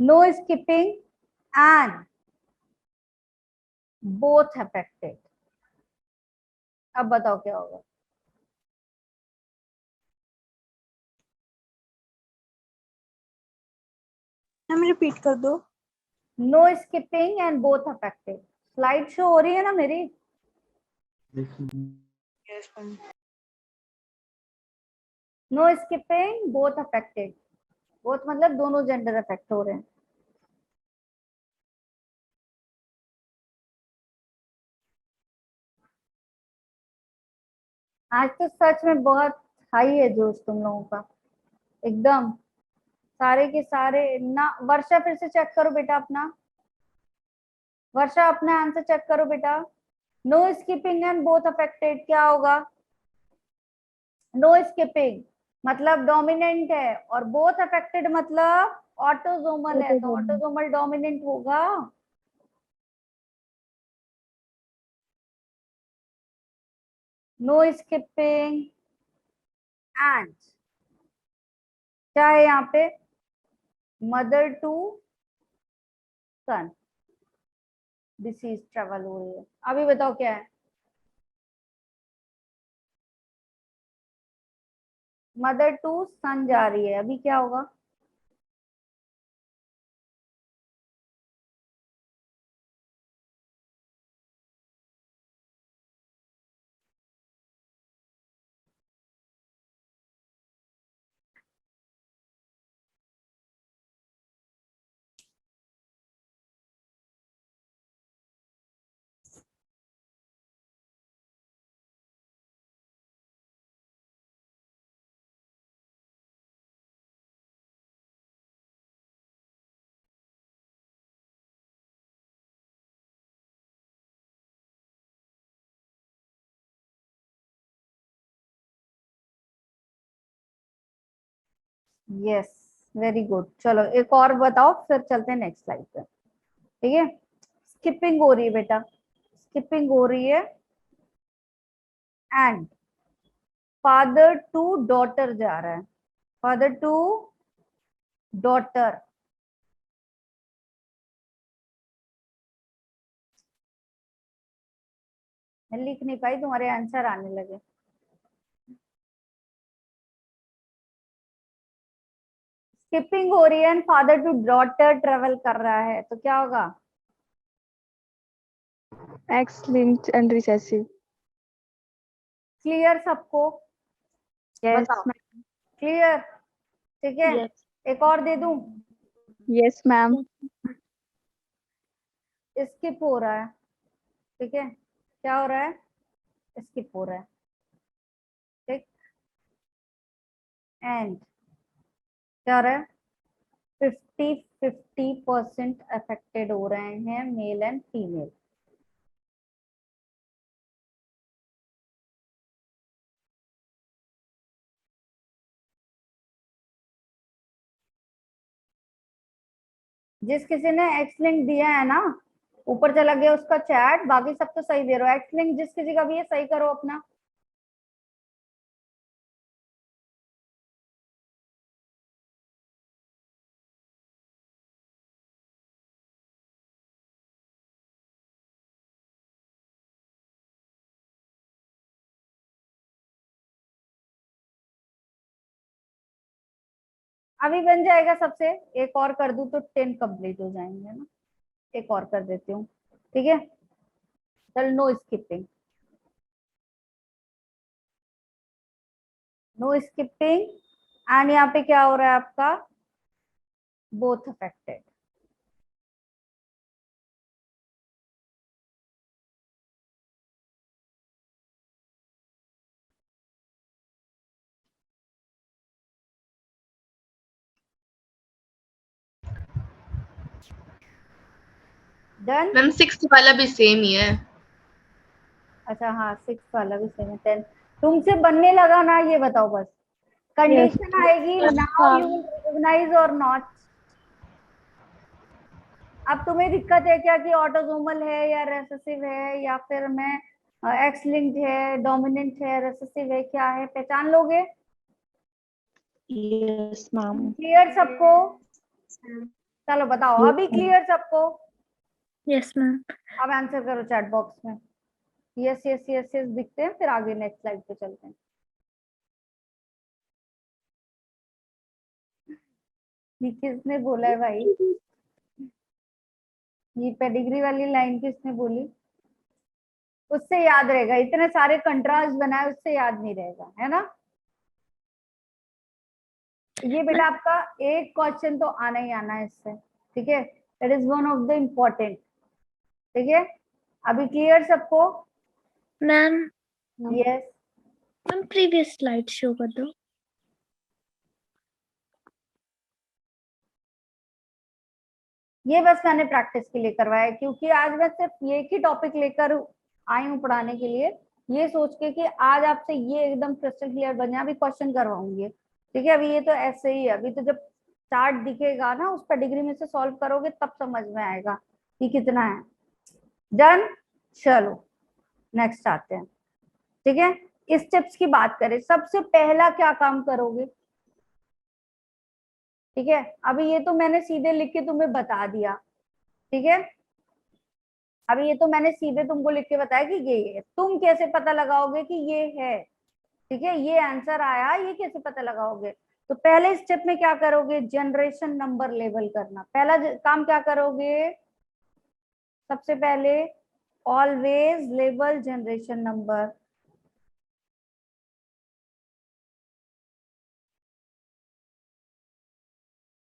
No skipping and both affected. अब बताओ क्या होगा। मैम रिपीट कर दो। No skipping and both affected. Slide show हो रही है ना मेरी? Yes ma'am. No skipping both affected, both मतलब दोनों जेंडर अफेक्ट हो रहे हैं। आज तो सच में बहुत हाई है जोश तुम लोगों का, एकदम सारे के सारे ना। वर्षा फिर से चेक करो बेटा अपना, वर्षा अपना आंसर चेक करो बेटा। No skipping and both affected क्या होगा? नो स्किपिंग मतलब डोमिनेंट है, और बोथ अफेक्टेड मतलब ऑटोजोमल है, तो Autosomal. ऑटोजोमल डोमिनेंट होगा। नो स्किपिंग एंड क्या है यहाँ पे, mother to son disease travel हो रही है। अभी बताओ क्या है, मदर टू सन जा रही है, अभी क्या होगा, यस वेरी गुड। चलो एक और बताओ, फिर चलते हैं नेक्स्ट स्लाइड पे। ठीक है, स्किपिंग हो रही है बेटा, स्किपिंग हो रही है एंड फादर टू डॉटर जा रहा है, फादर टू डॉटर। मैं लिख नहीं पाई, तुम्हारे आंसर आने लगे। स्किपिंग हो रही है and father to daughter travel कर रहा है, तो क्या होगा, X-linked and recessive. क्लियर सबको, Yes, बताओ ma'am. क्लियर। ठीक है, Yes. एक और दे दूं, Yes, ma'am. स्किप हो रहा है। ठीक है, क्या हो रहा है, स्किप हो रहा है। ठीक, एंड क्या हो रहा है, 50-50% अफेक्टेड हो रहे हैं मेल एंड फीमेल। जिस किसी ने एक्स लिंक दिया है ना, ऊपर चला गया उसका चैट, बाकी सब तो सही दे रहे हो। एक्स लिंक जिस किसी का भी है सही करो अपना। अभी बन जाएगा सबसे, एक और कर दूं तो 10 कंप्लीट हो जाएंगे ना, एक और कर देती हूँ। ठीक है, चल no skipping, no skipping and यहाँ पे क्या हो रहा है आपका, बोथ अफेक्टेड। डन। मैम 6 वाला भी सेम ही है। अच्छा हाँ, 6 वाला भी सेम है। 10 तुमसे बनने लगा ना, ये बताओ बस, कंडीशन आएगी नाउ यू विल रिकॉग्नाइज और नॉट। अब तुम्हें दिक्कत है क्या कि ऑटोसोमल है या रेसेसिव है, या फिर मैं एक्स लिंक्ड है, डोमिनेंट है, रेसेसिव है, क्या है, पहचान लोगे। Yes, ma'am. क्लियर सबको, चलो बताओ Yes, अभी ma'am. क्लियर सबको। Yes, ma'am. अब आंसर करो चैट बॉक्स में, यस यस यस यस दिखते हैं, फिर आगे नेक्स्ट स्लाइड पे चलते हैं। ये किसने बोला है भाई, ये पेडिग्री वाली लाइन किसने बोली, उससे याद रहेगा, इतने सारे कंट्रास्ट बनाए उससे याद नहीं रहेगा, है ना। ये बेटा आपका एक क्वेश्चन तो आना ही आना है इससे। ठीक है, that is one of the important. ठीक है, अभी क्लियर सबको। Ma'am, yes, ma'am, previous slide show कर दो. ये बस मैंने प्रैक्टिस के लिए करवाया, क्योंकि आज मैं सिर्फ एक ही टॉपिक लेकर आई हूँ पढ़ाने के लिए, ये सोच के कि आज आपसे ये एकदम क्रिस्टल क्लियर बन जाए। अभी क्वेश्चन करवाऊंगी, ठीक है, अभी ये तो ऐसे ही है, अभी तो जब चार्ट दिखेगा ना उस पर डिग्री में से सॉल्व करोगे तब समझ में आएगा कि कितना है। डन, चलो नेक्स्ट आते हैं। ठीक है, इस टिप्स की बात करें, सबसे पहला क्या काम करोगे? ठीक है, अभी ये तो मैंने सीधे लिख के तुम्हें बता दिया। ठीक है, अभी ये तो मैंने सीधे तुमको लिख के बताया कि ये है, तुम कैसे पता लगाओगे कि ये है? ठीक है, ये आंसर आया, ये कैसे पता लगाओगे? तो पहले स्टेप में क्या करोगे? जनरेशन नंबर लेबल करना। पहला काम क्या करोगे? सबसे पहले ऑलवेज लेबल जनरेशन नंबर।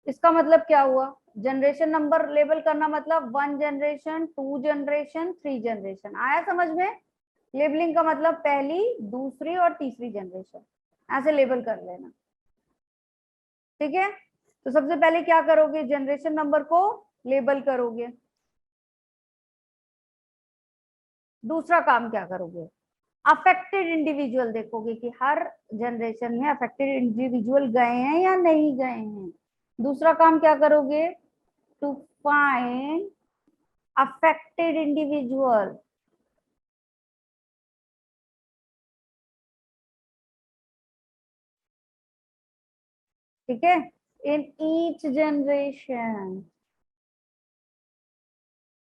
इसका मतलब क्या हुआ? जनरेशन नंबर लेबल करना मतलब 1 जनरेशन, 2 जनरेशन, 3 जनरेशन। आया समझ में? लेबलिंग का मतलब पहली, दूसरी और तीसरी जनरेशन, ऐसे लेबल कर लेना। ठीक है, तो सबसे पहले क्या करोगे? जनरेशन नंबर को लेबल करोगे। दूसरा काम क्या करोगे? अफेक्टेड इंडिविजुअल देखोगे कि हर जनरेशन में अफेक्टेड इंडिविजुअल गए हैं या नहीं गए हैं। दूसरा काम क्या करोगे? To find affected individual. ठीक है, इन ईच जनरेशन,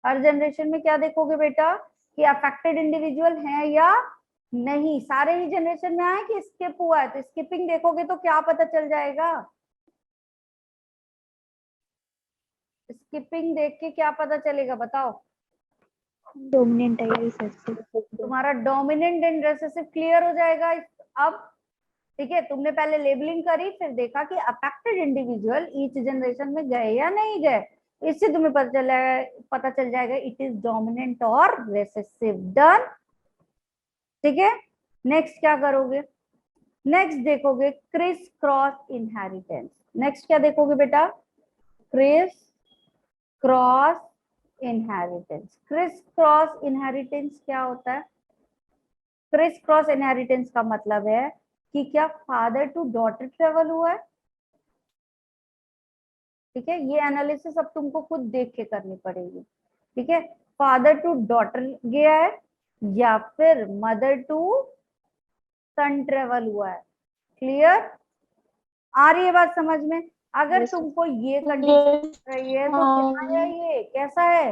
हर जनरेशन में क्या देखोगे बेटा कि अफेक्टेड इंडिविजुअल है या नहीं। सारे ही जनरेशन में आए कि स्किप हुआ है, तो स्किपिंग देखोगे तो क्या पता चल जाएगा? स्किपिंग देख के क्या पता चलेगा बताओ? डोमिनेंट है रिसेसिव। तुम्हारा डोमिनेंट एंड रिसेसिव क्लियर हो जाएगा अब। ठीक है, तुमने पहले लेबलिंग करी, फिर देखा कि अफेक्टेड इंडिविजुअल ईच जनरेशन में गए या नहीं गए। इससे तुम्हें पता चल जाएगा इट इज डोमिनेंट और रिसेसिव। डन। ठीक है, नेक्स्ट क्या करोगे? नेक्स्ट देखोगे क्रिस क्रॉस इनहेरिटेंस। नेक्स्ट क्या देखोगे बेटा? Criss cross inheritance. Criss cross inheritance क्या होता है? क्रिस क्रॉस इनहेरिटेंस का मतलब है कि क्या फादर टू डॉटर ट्रेवल हुआ है? ठीक है, ये एनालिसिस अब तुमको खुद देख के करनी पड़ेगी। ठीक है, फादर टू डॉटर गया है या फिर मदर टू सन ट्रेवल हुआ है? क्लियर? आ रही है बात समझ में? अगर तुमको ये कंडीशन रही है तो क्या है? ये कैसा है?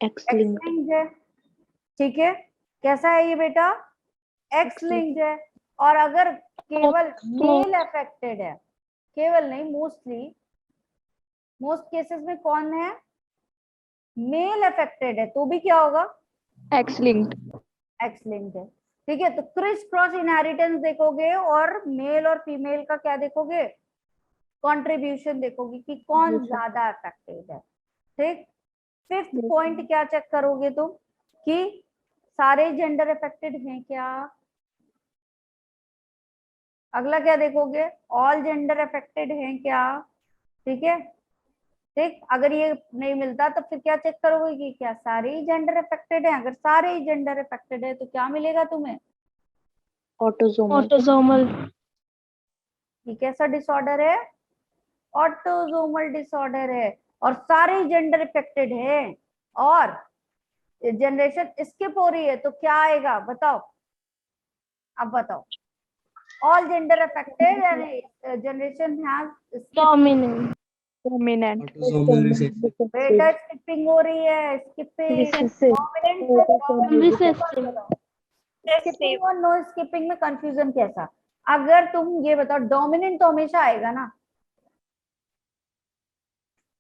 एक्स लिंक्ड है। ठीक है, कैसा है ये बेटा? एक्स लिंक्ड है। और अगर केवल मेल अफेक्टेड है, केवल नहीं मोस्टली, मोस्ट केसेस में कौन है? मेल अफेक्टेड है, तो भी क्या होगा? X linked. एक्स लिंक्ड है। ठीक है, तो क्रिस क्रॉस इनहेरिटेंस देखोगे और मेल और फीमेल का क्या देखोगे? कंट्रीब्यूशन देखोगे कि कौन ज्यादा अफेक्टेड है। ठीक, फिफ्थ पॉइंट क्या चेक करोगे तुम कि सारे जेंडर अफेक्टेड हैं क्या? अगला क्या देखोगे? ऑल जेंडर अफेक्टेड हैं क्या? ठीक है, ठीक, अगर ये नहीं मिलता तो फिर क्या चेक करोगे कि क्या सारे ही जेंडर अफेक्टेड हैं? अगर सारे ही जेंडर अफेक्टेड है तो क्या मिलेगा तुम्हें? ऑटोसोमल। ये कैसा डिसऑर्डर है? ऑटोसोमल डिसऑर्डर है। और सारे ही जेंडर अफेक्टेड है और जनरेशन स्किप हो रही है तो क्या आएगा बताओ? अब बताओ, all gender affected and generation has dominant. बेटा स्किपिंग हो रही है, स्किपिंग। स्किपिंग और नो स्किपिंग में कंफ्यूजन कैसा? अगर तुम ये बताओ, डोमिनेंट तो हमेशा आएगा ना?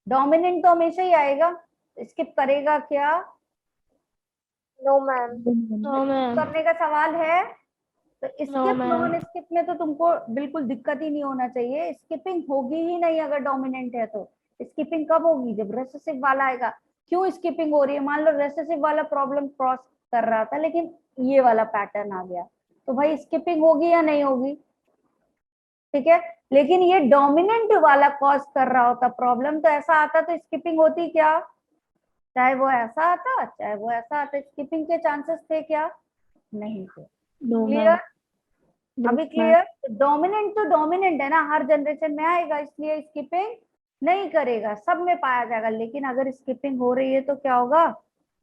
डोमिनेंट तो हमेशा ही आएगा, स्किप करेगा क्या? No ma'am. करने का सवाल है तो स्किप नॉन स्किप में तो तुमको बिल्कुल दिक्कत ही नहीं होना चाहिए। स्किपिंग होगी ही नहीं अगर डोमिनेंट है तो। स्किपिंग कब होगी? जब रेसेसिव वाला आएगा। क्यों स्किपिंग हो रही है? मान लो रेसेसिव वाला प्रॉब्लम क्रॉस कर रहा था लेकिन ये वाला पैटर्न आ गया, तो भाई स्किपिंग होगी या नहीं होगी? ठीक है, लेकिन ये डोमिनेंट वाला कॉज कर रहा होता प्रॉब्लम, तो ऐसा आता तो स्किपिंग होती क्या? चाहे वो ऐसा आता चाहे वो ऐसा आता, स्किपिंग के चांसेस थे क्या? नहीं थे। क्लियर? अभी क्लियर? डोमिनेंट तो डोमिनेंट है ना, हर जनरेशन में आएगा, इसलिए स्किपिंग नहीं करेगा, सब में पाया जाएगा। लेकिन अगर स्किपिंग हो रही है तो क्या होगा?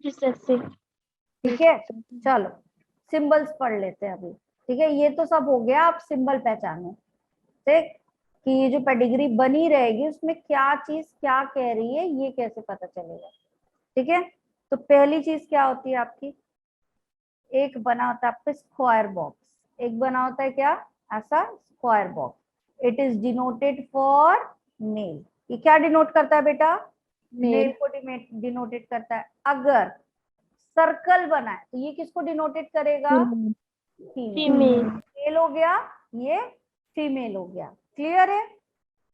रिसेसिव। ठीक है, चलो सिंबल्स पढ़ लेते हैं अभी। ठीक है, ये तो सब हो गया, आप सिंबल पहचानो। ठीक, कि ये जो पेडिग्री बनी रहेगी उसमें क्या चीज क्या कह रही है ये कैसे पता चलेगा। ठीक है, तो पहली चीज क्या होती है आपकी, एक बना होता है आपका स्क्वायर बॉक्स, एक बना होता है क्या, ऐसा square box. It is denoted for male. ये क्या डिनोट करता है बेटा? मेल को डिनोटेड करता है। अगर सर्कल बना है तो ये किसको डिनोटेड करेगा? फीमेल। मेल हो गया, ये फीमेल हो गया। क्लियर है?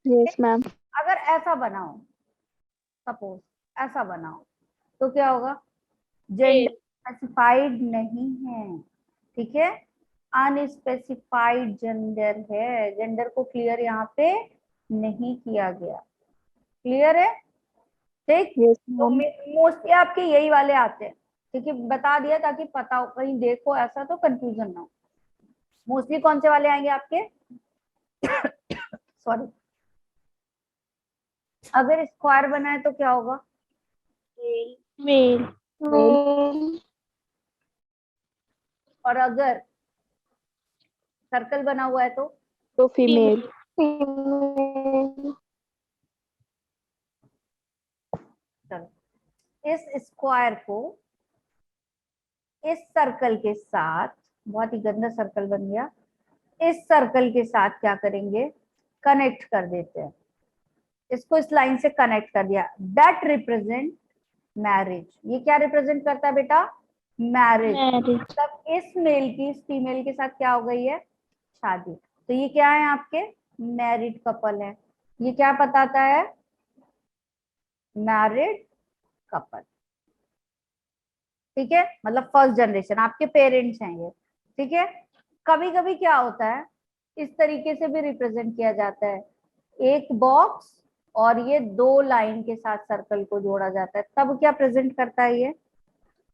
Yes ma'am. अगर ऐसा बनाओ, सपोज ऐसा बनाओ, तो क्या होगा? जेंडर स्पेसिफाइड नहीं है, ठीक है, अनस्पेसिफाइड जेंडर है। जेंडर को क्लियर यहाँ पे नहीं किया गया। क्लियर है? ठीक, यस तो मैम। मोस्टली आपके यही वाले आते हैं। ठीक है, बता दिया ताकि पता हो, कहीं देखो ऐसा तो कंफ्यूजन ना हो। मोस्टली कौन से वाले आएंगे आपके? सॉरी, अगर स्क्वायर बना है तो क्या होगा? मेल। और अगर सर्कल बना हुआ है तो फीमेल। चलो, इस स्क्वायर को इस सर्कल के साथ, बहुत ही गंदा सर्कल बन गया, इस सर्कल के साथ क्या करेंगे? कनेक्ट कर देते हैं। इसको इस लाइन से कनेक्ट कर दिया, दैट रिप्रेजेंट मैरिज। ये क्या रिप्रेजेंट करता है बेटा? मैरिज। तब इस मेल की इस फीमेल के साथ क्या हो गई है? शादी। तो ये क्या है आपके? मैरिड कपल है। ये क्या बताता है? Married couple. ठीक है, मतलब फर्स्ट जनरेशन आपके पेरेंट्स हैं ये। ठीक है, कभी कभी क्या होता है, इस तरीके से भी रिप्रेजेंट किया जाता है, एक बॉक्स और ये दो लाइन के साथ सर्कल को जोड़ा जाता है। तब क्या प्रेजेंट करता है ये?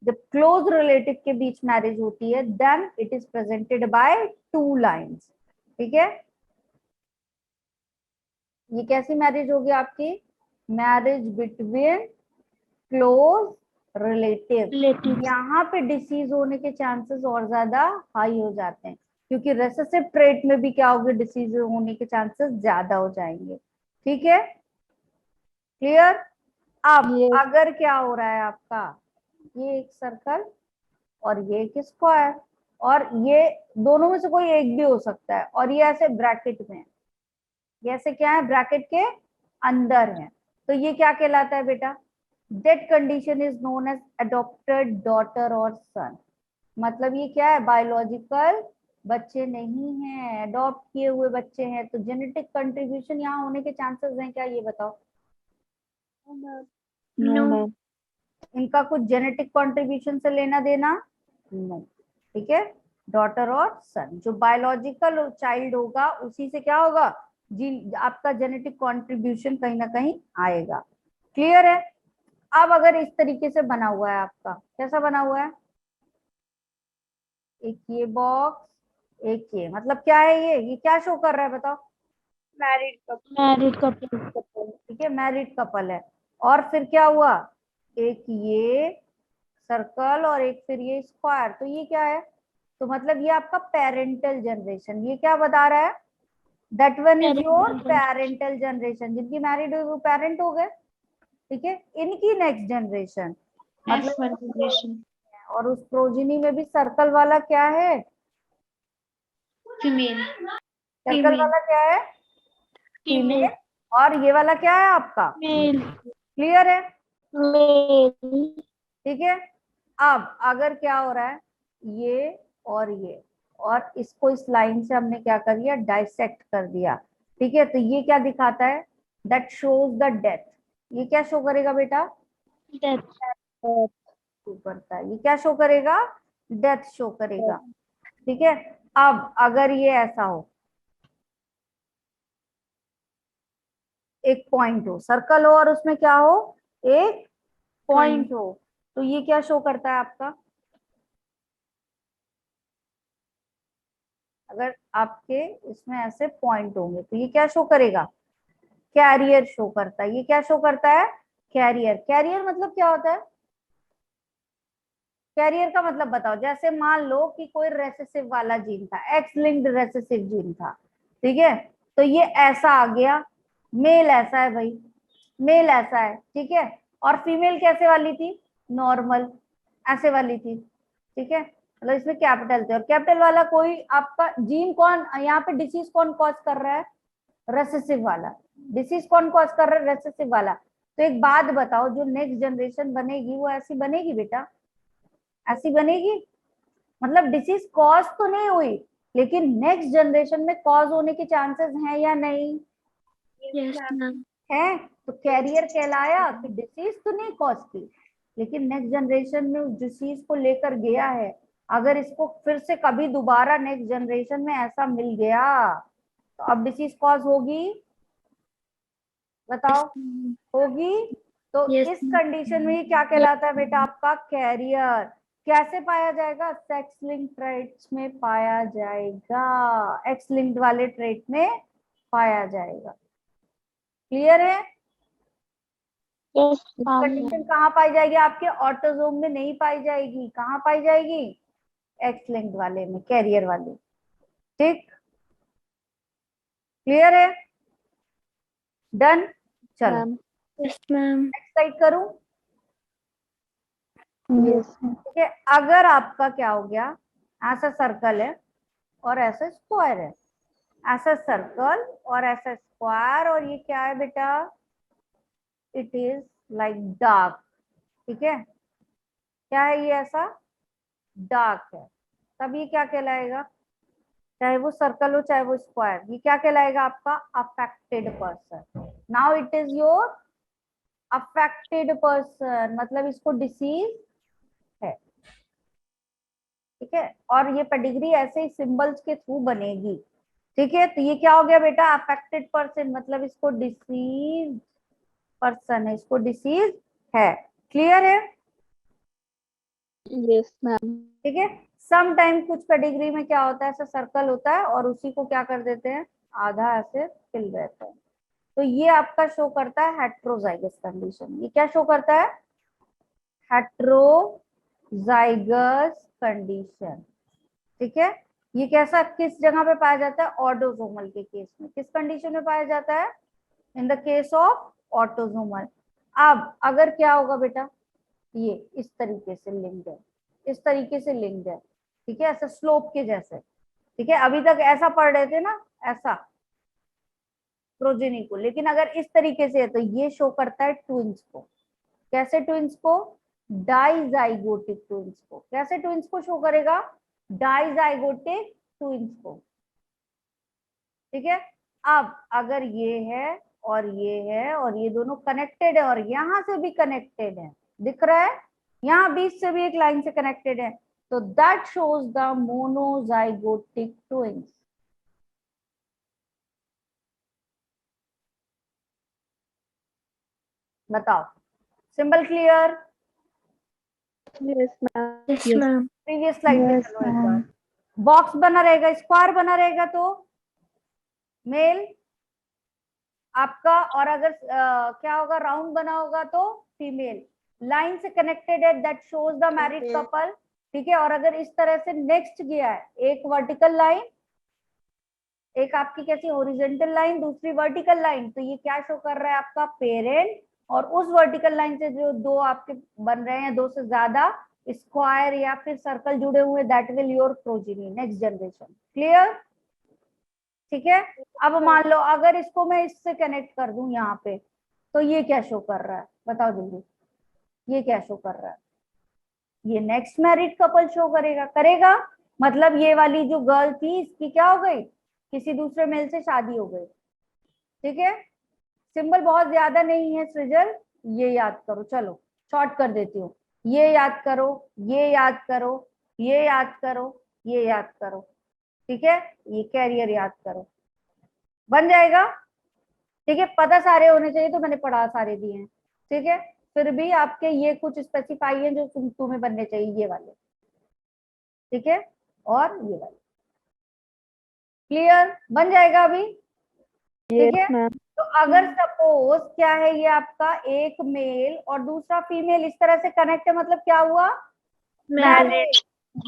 जब क्लोज रिलेटिव के बीच मैरिज होती है, then it is presented by two lines. ठीक है, ये कैसी मैरिज होगी आपकी? Marriage between close relative. यहाँ पे डिसीज होने के चांसेस और ज्यादा हाई हो जाते हैं, क्योंकि रेसेसिव ट्रेट में भी क्या होगी? डिसीज होने के चांसेस ज्यादा हो जाएंगे। ठीक है, क्लियर? अब अगर क्या हो रहा है आपका, ये एक सर्कल और ये एक स्क्वायर, और ये दोनों में से कोई एक भी हो सकता है, और ये ऐसे ब्रैकेट में है, ये ऐसे क्या है? ब्रैकेट के अंदर है, तो ये क्या कहलाता है बेटा? That condition is known as adopted daughter और सन। मतलब ये क्या है? बायोलॉजिकल बच्चे नहीं हैं, अडॉप्ट किए हुए बच्चे हैं। तो जेनेटिक कंट्रीब्यूशन यहाँ होने के चांसेस हैं क्या, ये बताओ? No ma'am. इनका कुछ जेनेटिक कंट्रीब्यूशन से लेना देना नहीं। ठीक है, डॉटर और सन, जो बायोलॉजिकल चाइल्ड होगा उसी से क्या होगा? जी, आपका जेनेटिक कंट्रीब्यूशन कहीं ना कहीं आएगा। क्लियर है? अब अगर इस तरीके से बना हुआ है आपका, कैसा बना हुआ है? एक ये बॉक्स, एक ये, मतलब क्या है ये क्या शो कर रहा है बताओ? Married couple. ठीक है, मैरिड कपल है। और फिर क्या हुआ? एक ये सर्कल और एक फिर ये स्क्वायर, तो ये क्या है? तो मतलब ये आपका पेरेंटल जनरेशन। ये क्या बता रहा है? That one is your parental generation. जिनकी मैरिड हुई वो पेरेंट हो गए। ठीक है, इनकी नेक्स्ट जनरेशन मतलब, और उस प्रोजिनी में भी सर्कल वाला क्या है? फीमेल। सर्कल वाला क्या है? फीमेल। और ये वाला क्या है आपका? मेल। क्लियर है? मेल। ठीक है, अब अगर क्या हो रहा है, ये और ये, और इसको इस लाइन से हमने क्या कर दिया? डाइसेक्ट कर दिया। ठीक है, तो ये क्या दिखाता है? That shows the death. ये क्या शो करेगा बेटा? ऊपर का ये क्या शो करेगा? डेथ शो करेगा। ठीक है, अब अगर ये ऐसा हो, एक पॉइंट हो, सर्कल हो और उसमें क्या हो? एक पॉइंट हो, तो ये क्या शो करता है आपका? अगर आपके इसमें ऐसे पॉइंट होंगे तो ये क्या शो करेगा, कैरियर शो करता है। ये क्या शो करता है, कैरियर। कैरियर मतलब क्या होता है, कैरियर का मतलब बताओ। जैसे मान लो कि कोई रेसेसिव वाला जीन था, एक्स लिंक्ड रेसेसिव जीन था, ठीक है, तो ये ऐसा आ गया, मेल ऐसा है भाई, मेल ऐसा है, ठीक है, और फीमेल कैसे वाली थी, नॉर्मल ऐसे वाली थी, ठीक है, मतलब इसमें कैपिटल थे। और कैपिटल वाला कोई आपका जीन कौन, यहाँ पे डिसीज कौन कॉज कर रहा है, रेसेसिव वाला। डिसीज कौन कॉज कर रहा है, रेसेसिव वाला। तो एक बात बताओ, जो नेक्स्ट जनरेशन बनेगी वो ऐसी बनेगी बेटा, ऐसी बनेगी, मतलब डिसीज कॉज तो नहीं हुई, लेकिन नेक्स्ट जनरेशन में कॉज होने के चांसेस हैं या नहीं, Yes, ma'am. है। तो कैरियर कहलाया कि डिसीज तो नहीं कॉज की, लेकिन नेक्स्ट जनरेशन में उस डिसीज को लेकर गया है। अगर इसको फिर से कभी दोबारा नेक्स्ट जनरेशन में ऐसा मिल गया तो अब डिसीज कॉज होगी, बताओ, ma'am. होगी। तो Yes, इस ma'am. कंडीशन में ये क्या कहलाता है बेटा, आपका कैरियर। कैसे पाया जाएगा, सेक्स लिंक ट्रेट्स में पाया जाएगा, एक्स लिंक्ड वाले ट्रेट में पाया जाएगा। क्लियर है। Yes, कंडीशन कहाँ पाई जाएगी, आपके ऑटोसोम में नहीं पाई जाएगी, कहाँ पाई जाएगी, एक्स लिंक्ड वाले में, कैरियर वाले। ठीक, क्लियर है, डन। चलो ma'am. Yes, ma'am. Next side करूं। Yes, ma'am. ठीक है, अगर आपका क्या हो गया, ऐसा सर्कल है और ऐसा स्क्वायर है, ऐसा सर्कल और ऐसा स्क्वायर, और ये क्या है बेटा, इट इज लाइक डार्क, ठीक है, क्या है ये, ऐसा डार्क है, तब ये क्या कहलाएगा, चाहे वो सर्कल हो चाहे वो स्क्वायर, ये क्या कहलाएगा, आपका affected person. Now it is your affected person, मतलब इसको डिसीज है, ठीक है, और ये पेडिग्री ऐसे ही सिंबल्स के थ्रू बनेगी, ठीक है। तो ये क्या हो गया बेटा, अफेक्टेड पर्सन, मतलब इसको डिसीज पर्सन है, इसको डिसीज है। क्लियर है, Yes, ma'am. ठीक है। सम टाइम कुछ पेडिग्री में क्या होता है, ऐसा सर्कल होता है और उसी को क्या कर देते हैं, आधा ऐसे फिल रहता है। तो ये आपका शो करता है हेट्रोजाइगस कंडीशन। ये क्या शो करता है, हेट्रोजाइगस कंडीशन, ठीक है। ये कैसा, किस जगह पे पाया जाता है, ऑटोसोमल के केस में। किस कंडीशन में पाया जाता है, in the case of autosomal. अब अगर क्या होगा बेटा, ये इस तरीके से लिंक्ड है, इस तरीके से लिंक्ड है, ठीक है, ऐसा स्लोप के जैसे, ठीक है। अभी तक ऐसा पढ़ रहे थे ना, ऐसा प्रोजेनी को, लेकिन अगर इस तरीके से है तो ये शो करता है ट्विंस को। कैसे ट्विंस को, डाइजाइगोटिक ट्विंस को। कैसे ट्विंस को शो करेगा, डाइजाइगोटिक ट्विंस को, ठीक है। अब अगर ये है और ये है और ये दोनों कनेक्टेड है और यहां से भी कनेक्टेड है, दिख रहा है, यहाँ बीच से भी एक लाइन से कनेक्टेड है, तो that shows the monozygotic twins. बताओ, symbol clear. Yes, ma'am. Yes, ma'am. Previous slide पे Yes, चलो एक ma'am. बार। बॉक्स बना रहेगा, स्क्वायर बना रहेगा तो मेल आपका, और अगर क्या होगा, राउंड बना होगा तो फीमेल। लाइन से कनेक्टेड है, that shows the married couple, ठीक है। और अगर इस तरह से नेक्स्ट गया है, एक वर्टिकल लाइन, एक आपकी कैसी हॉरिजॉन्टल लाइन, दूसरी वर्टिकल लाइन, तो ये क्या शो कर रहा है, आपका पेरेंट। और उस वर्टिकल लाइन से जो दो आपके बन रहे हैं, दो से ज्यादा स्क्वायर या फिर सर्कल जुड़े हुए, that will your progeny, next generation. Clear, ठीक है। अब मान लो अगर इसको मैं इससे कनेक्ट कर दूं यहाँ पे, तो ये क्या शो कर रहा है, बताओ जल्दी, ये क्या शो कर रहा है, ये नेक्स्ट मैरिड कपल शो करेगा, करेगा। मतलब ये वाली जो गर्ल थी, इसकी क्या हो गई, किसी दूसरे मेल से शादी हो गई, ठीक है। सिंबल बहुत ज्यादा नहीं है सृजल, ये याद करो, चलो शॉर्ट कर देती हूँ। ये याद करो, ये याद करो, ये याद करो, ये याद करो, ठीक है। ये कैरियर याद करो, बन जाएगा, ठीक है। पता सारे होने चाहिए, तो मैंने पढ़ा सारे दिए हैं, ठीक है। फिर भी आपके ये कुछ स्पेसिफाई है जो तुम्हें बनने चाहिए, ये वाले, ठीक है, और ये वाले। क्लियर, बन जाएगा अभी, ठीक Yes, है। ma'am. तो अगर सपोज क्या है, ये आपका एक मेल और दूसरा फीमेल इस तरह से कनेक्ट है, मतलब क्या हुआ, मैरिज।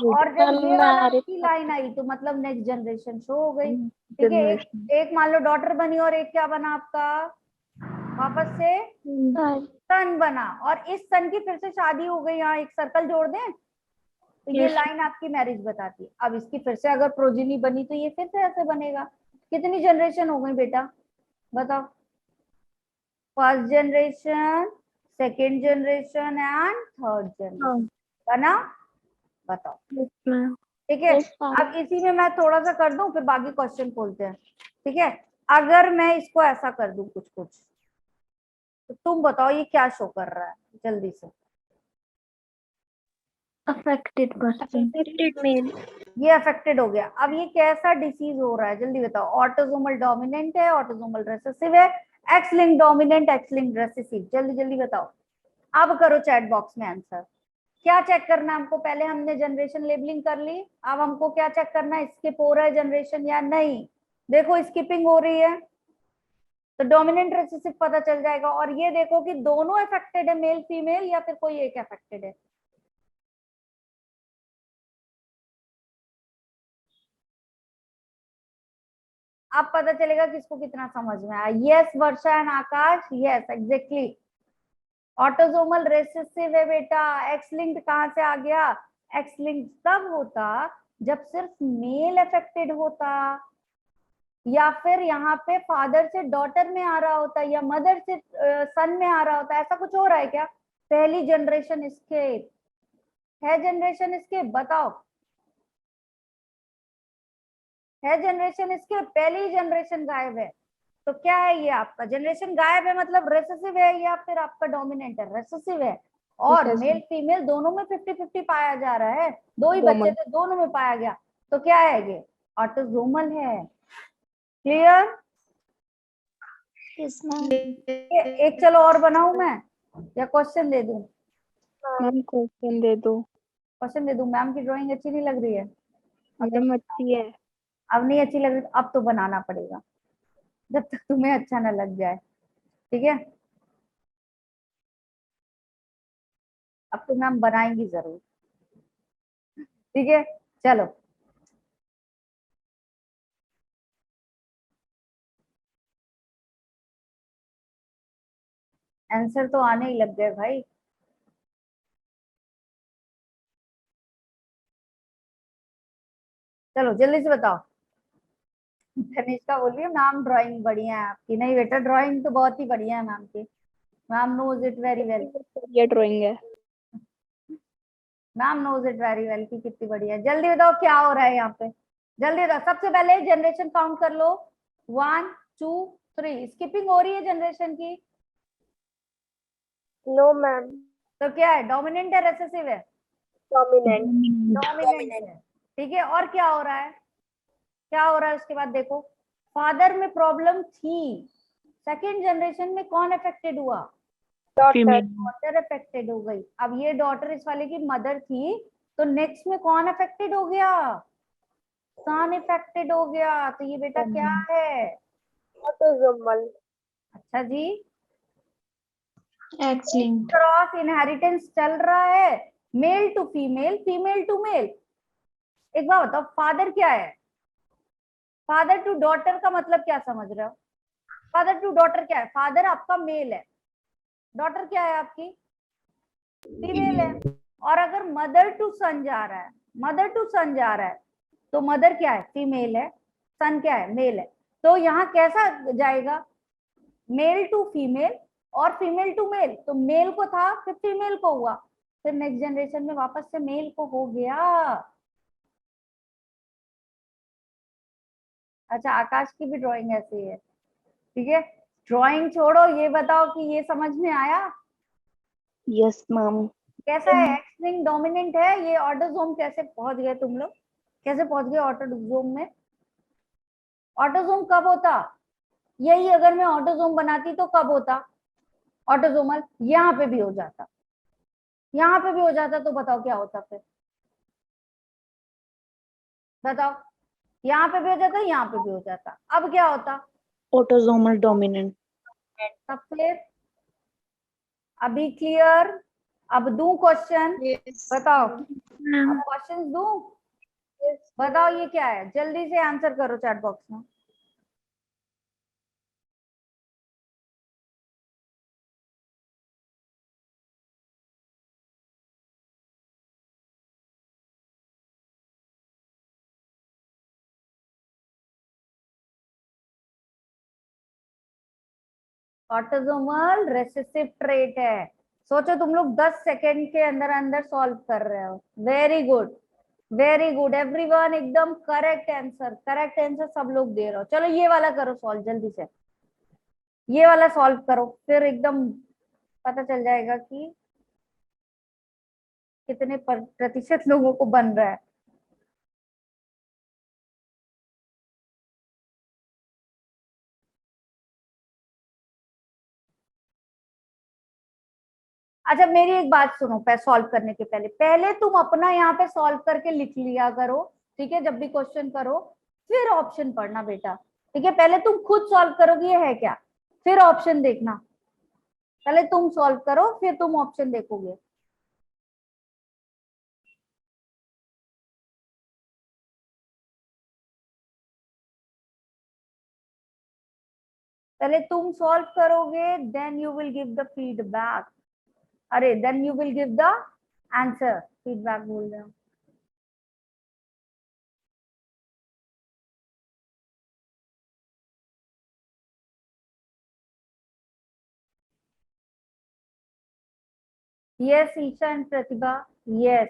और जब ये वाला आपकी लाइन आई तो मतलब नेक्स्ट जनरेशन शो हो गई, ठीक है। एक मान लो डॉटर बनी और एक क्या बना आपका, वापस से सन बना, और इस सन की फिर से शादी हो गई, यहाँ एक सर्कल जोड़ दें तो ये लाइन आपकी मैरिज बताती है। अब इसकी फिर से अगर प्रोजिनी बनी तो ये फिर से ऐसे बनेगा। कितनी जनरेशन हो गई बेटा, बताओ, first generation, second generation and third generation, बना, बताओ, ठीक है। अब इसी में मैं थोड़ा सा कर दूं, फिर बाकी क्वेश्चन खोलते हैं, ठीक है। अगर मैं इसको ऐसा कर दूं कुछ कुछ, तो तुम बताओ ये क्या शो कर रहा है जल्दी से। affected person. ये अफेक्टेड हो गया। अब ये कैसा डिसीज हो रहा है जल्दी बताओ। ऑटोसोमल डोमिनेंट है, ऑटोसोमल रिसेसिव है, x link dominant, x link recessive, जल्दी जल्दी बताओ। अब करो चैट बॉक्स में आंसर। क्या चेक करना है हमको, पहले हमने जनरेशन लेबलिंग कर ली, अब हमको क्या चेक करना है, स्किप हो रहा है जनरेशन या नहीं। देखो स्किपिंग हो रही है तो डोमिनेंट रिसेसिव पता चल जाएगा, और ये देखो कि दोनों अफेक्टेड है, मेल फीमेल, या फिर कोई एक अफेक्टेड है। अब पता चलेगा किसको कितना समझ में आया। Yes Varsha and Akash, yes exactly, autosomal recessive है बेटा। एक्स लिंक्ड कहां से आ गया, एक्स लिंक्ड तब होता जब सिर्फ मेल अफेक्टेड होता, या फिर यहाँ पे फादर से डॉटर में आ रहा होता, या मदर से सन में आ रहा होता। ऐसा कुछ हो रहा है क्या, पहली जनरेशन स्केप है, जनरेशन स्केप बताओ, है जनरेशन स्केप, पहली जनरेशन गायब है। तो क्या है ये आपका जनरेशन गायब है, मतलब रेसेसिव है, या फिर आपका डोमिनेंट है, रेसेसिव है। और मेल फीमेल दोनों में 50-50 पाया जा रहा है, दो ही बच्चे थे दोनों में पाया गया, तो क्या है ये ऑटोसोमल है। क्लियर, एक चलो और बनाऊं मैं, या क्वेश्चन दे दूं, मैम क्वेश्चन दे दो। क्वेश्चन दे दूं। मैम की ड्राइंग अच्छी नहीं लग रही है, मैम अच्छी है। अब नहीं अच्छी लग रही, अब तो बनाना पड़ेगा जब तक तुम्हें अच्छा ना लग जाए, ठीक है। अब तो मैम बनाएंगी जरूर, ठीक है। चलो आंसर तो आने ही लग गए भाई। चलो जल्दी से बताओ। तनिष्का बोल रही है मैम ड्राइंग बढ़िया है आपकी। नहीं बेटा, ड्राइंग तो बहुत ही बढ़िया है मैम की, ma'am knows it very well, ये ड्राइंग है। Ma'am knows it very well की कितनी बढ़िया है। जल्दी बताओ क्या हो रहा है यहाँ पे, जल्दी बताओ। सबसे पहले जनरेशन काउंट कर लो, 1 2 3। स्किपिंग हो रही है जनरेशन की, नो मैम, तो क्या है, डोमिनेंट है, रेसेसिव है, डोमिनेंट। डोमिनेंट है, ठीक है। और क्या हो रहा है, क्या हो रहा है उसके बाद देखो, फादर में प्रॉब्लम थी, सेकेंड जनरेशन में कौन अफेक्टेड हुआ, डॉटर अफेक्टेड हो गई। अब ये डॉटर इस वाले की मदर थी, तो नेक्स्ट में कौन अफेक्टेड हो गया, सन अफेक्टेड हो गया। तो ये बेटा क्या है, ऑटोसोमल। अच्छा जी, X linked. क्रॉस इनहेरिटेंस चल रहा है, male to female, female to male. एक बात बताओ, फादर क्या है, फादर टू डॉटर का मतलब क्या समझ रहे हो, फादर टू डॉटर क्या है, फादर आपका मेल है, डॉटर क्या है आपकी फीमेल है। और अगर मदर टू सन जा रहा है, मदर टू सन जा रहा है, तो मदर क्या है, फीमेल है, सन क्या है, मेल है। तो यहाँ कैसा जाएगा, मेल टू फीमेल और फीमेल टू मेल। तो मेल को था फिर फीमेल को हुआ, फिर नेक्स्ट जनरेशन में वापस से मेल को हो गया। अच्छा, आकाश की भी ड्राइंग ऐसी है, ठीक है। ड्राइंग छोड़ो, ये बताओ कि ये समझ में आया, यस मैम। कैसा है, एक्स लिंक डोमिनेंट है, ये ऑटोसोम कैसे पहुंच गए तुम लोग, कैसे पहुंच गए ऑटोसोम में। ऑटोसोम कब होता, यही अगर मैं ऑटोसोम बनाती तो कब होता ऑटोसोमल, यहाँ पे भी हो जाता, यहाँ पे भी हो जाता, तो बताओ क्या होता फिर, बताओ यहाँ पे भी हो जाता, यहाँ पे भी हो जाता। अब क्या होता? Autosomal dominant. तब फिर अभी क्लियर? अब दूं क्वेश्चन? Yes. बताओ, अब क्वेश्चन दूं? बताओ ये क्या है, जल्दी से आंसर करो चैट बॉक्स में। ऑटोसोमल रेसेसिव ट्रेट है। सोचो तुम लोग 10 सेकेंड के अंदर अंदर सॉल्व कर रहे हो। Very good, very good everyone, एकदम करेक्ट आंसर, करेक्ट आंसर सब लोग दे रहे हो। चलो ये वाला करो सॉल्व जल्दी से, ये वाला सॉल्व करो, फिर एकदम पता चल जाएगा कि कितने प्रतिशत लोगों को बन रहा है। अच्छा मेरी एक बात सुनो, सॉल्व करने के पहले पहले तुम अपना यहाँ पे सॉल्व करके लिख लिया करो, ठीक है? जब भी क्वेश्चन करो फिर ऑप्शन पढ़ना बेटा, ठीक है? पहले तुम खुद सॉल्व करोगे ये है क्या, फिर ऑप्शन देखना। पहले तुम सॉल्व करो फिर तुम ऑप्शन देखोगे। पहले तुम सॉल्व करोगे, then you will give the feedback, अरे then you will give the answer, feedback बोल रहे हो। Yes, Isha and Pratibha. Yes.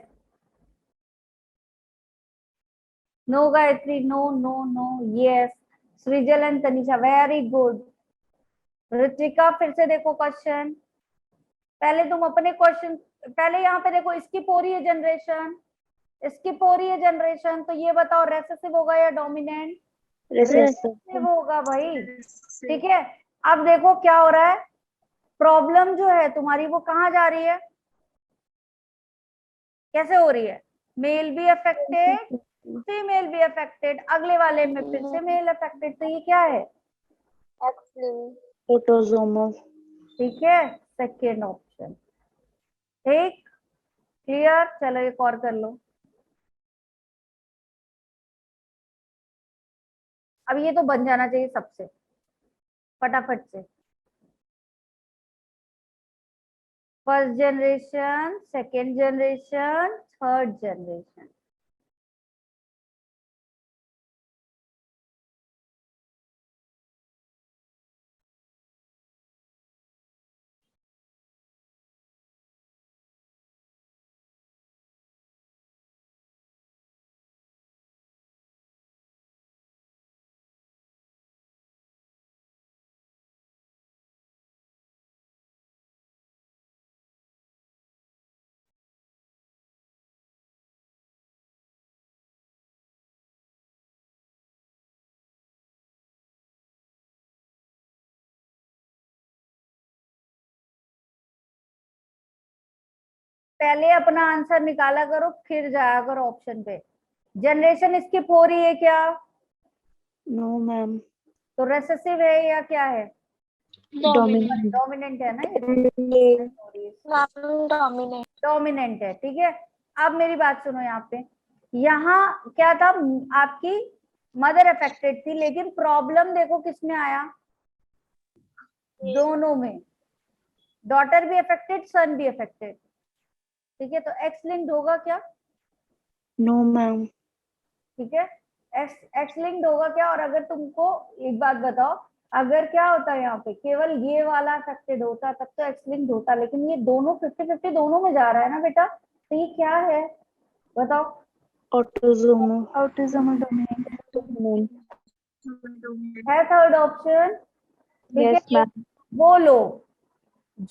No, Gayatri. No, no, no. Yes. Srijal and Tanisha. Very good. Ritika फिर से देखो क्वेश्चन। पहले तुम अपने क्वेश्चन, पहले यहाँ पे देखो, स्किप हो रही है जनरेशन, स्किप हो रही है जनरेशन, तो ये बताओ रेसेसिव होगा या डोमिनेंट? रेसेसिव होगा भाई, ठीक है? अब देखो क्या हो रहा है, प्रॉब्लम जो है तुम्हारी वो कहाँ जा रही है, कैसे हो रही है? मेल भी अफेक्टेड, फीमेल भी अफेक्टेड, अगले वाले में फिर से मेल अफेक्टेड, तो ये क्या है? Autosomal. ठीक है, सेकेंड ऑप्शन। ठीक, क्लियर? चलो एक और कर लो। अब ये तो बन जाना चाहिए सबसे फटाफट से। First generation, second generation, third generation. पहले अपना आंसर निकाला करो फिर जाया करो ऑप्शन पे। जनरेशन स्किप हो रही है क्या? No, ma'am. तो रेसेसिव है या क्या है? Dominant. डोमिनेंट है ना ये, Dominant. डोमिनेंट है, ठीक है? अब मेरी बात सुनो, यहाँ पे यहाँ क्या था, आपकी मदर अफेक्टेड थी, लेकिन प्रॉब्लम देखो किसमें आया, दोनों में, डॉटर भी अफेक्टेड, सन भी अफेक्टेड, ठीक है? तो एक्स लिंक्ड होगा क्या? No, ma'am. ठीक है, एक्स लिंक्ड होगा क्या? और अगर तुमको एक बात बताओ, अगर क्या होता है यहाँ पे केवल ये वाला अफेक्टेड होता तब तो एक्स लिंक्ड होता, लेकिन ये दोनों 50-50 दोनों में जा रहा है ना बेटा, तो ये क्या है बताओ? Autosomal. Autosomal dominant. Dominant. है थर्ड ऑप्शन, ठीक Yes, है? ma'am. वो लोग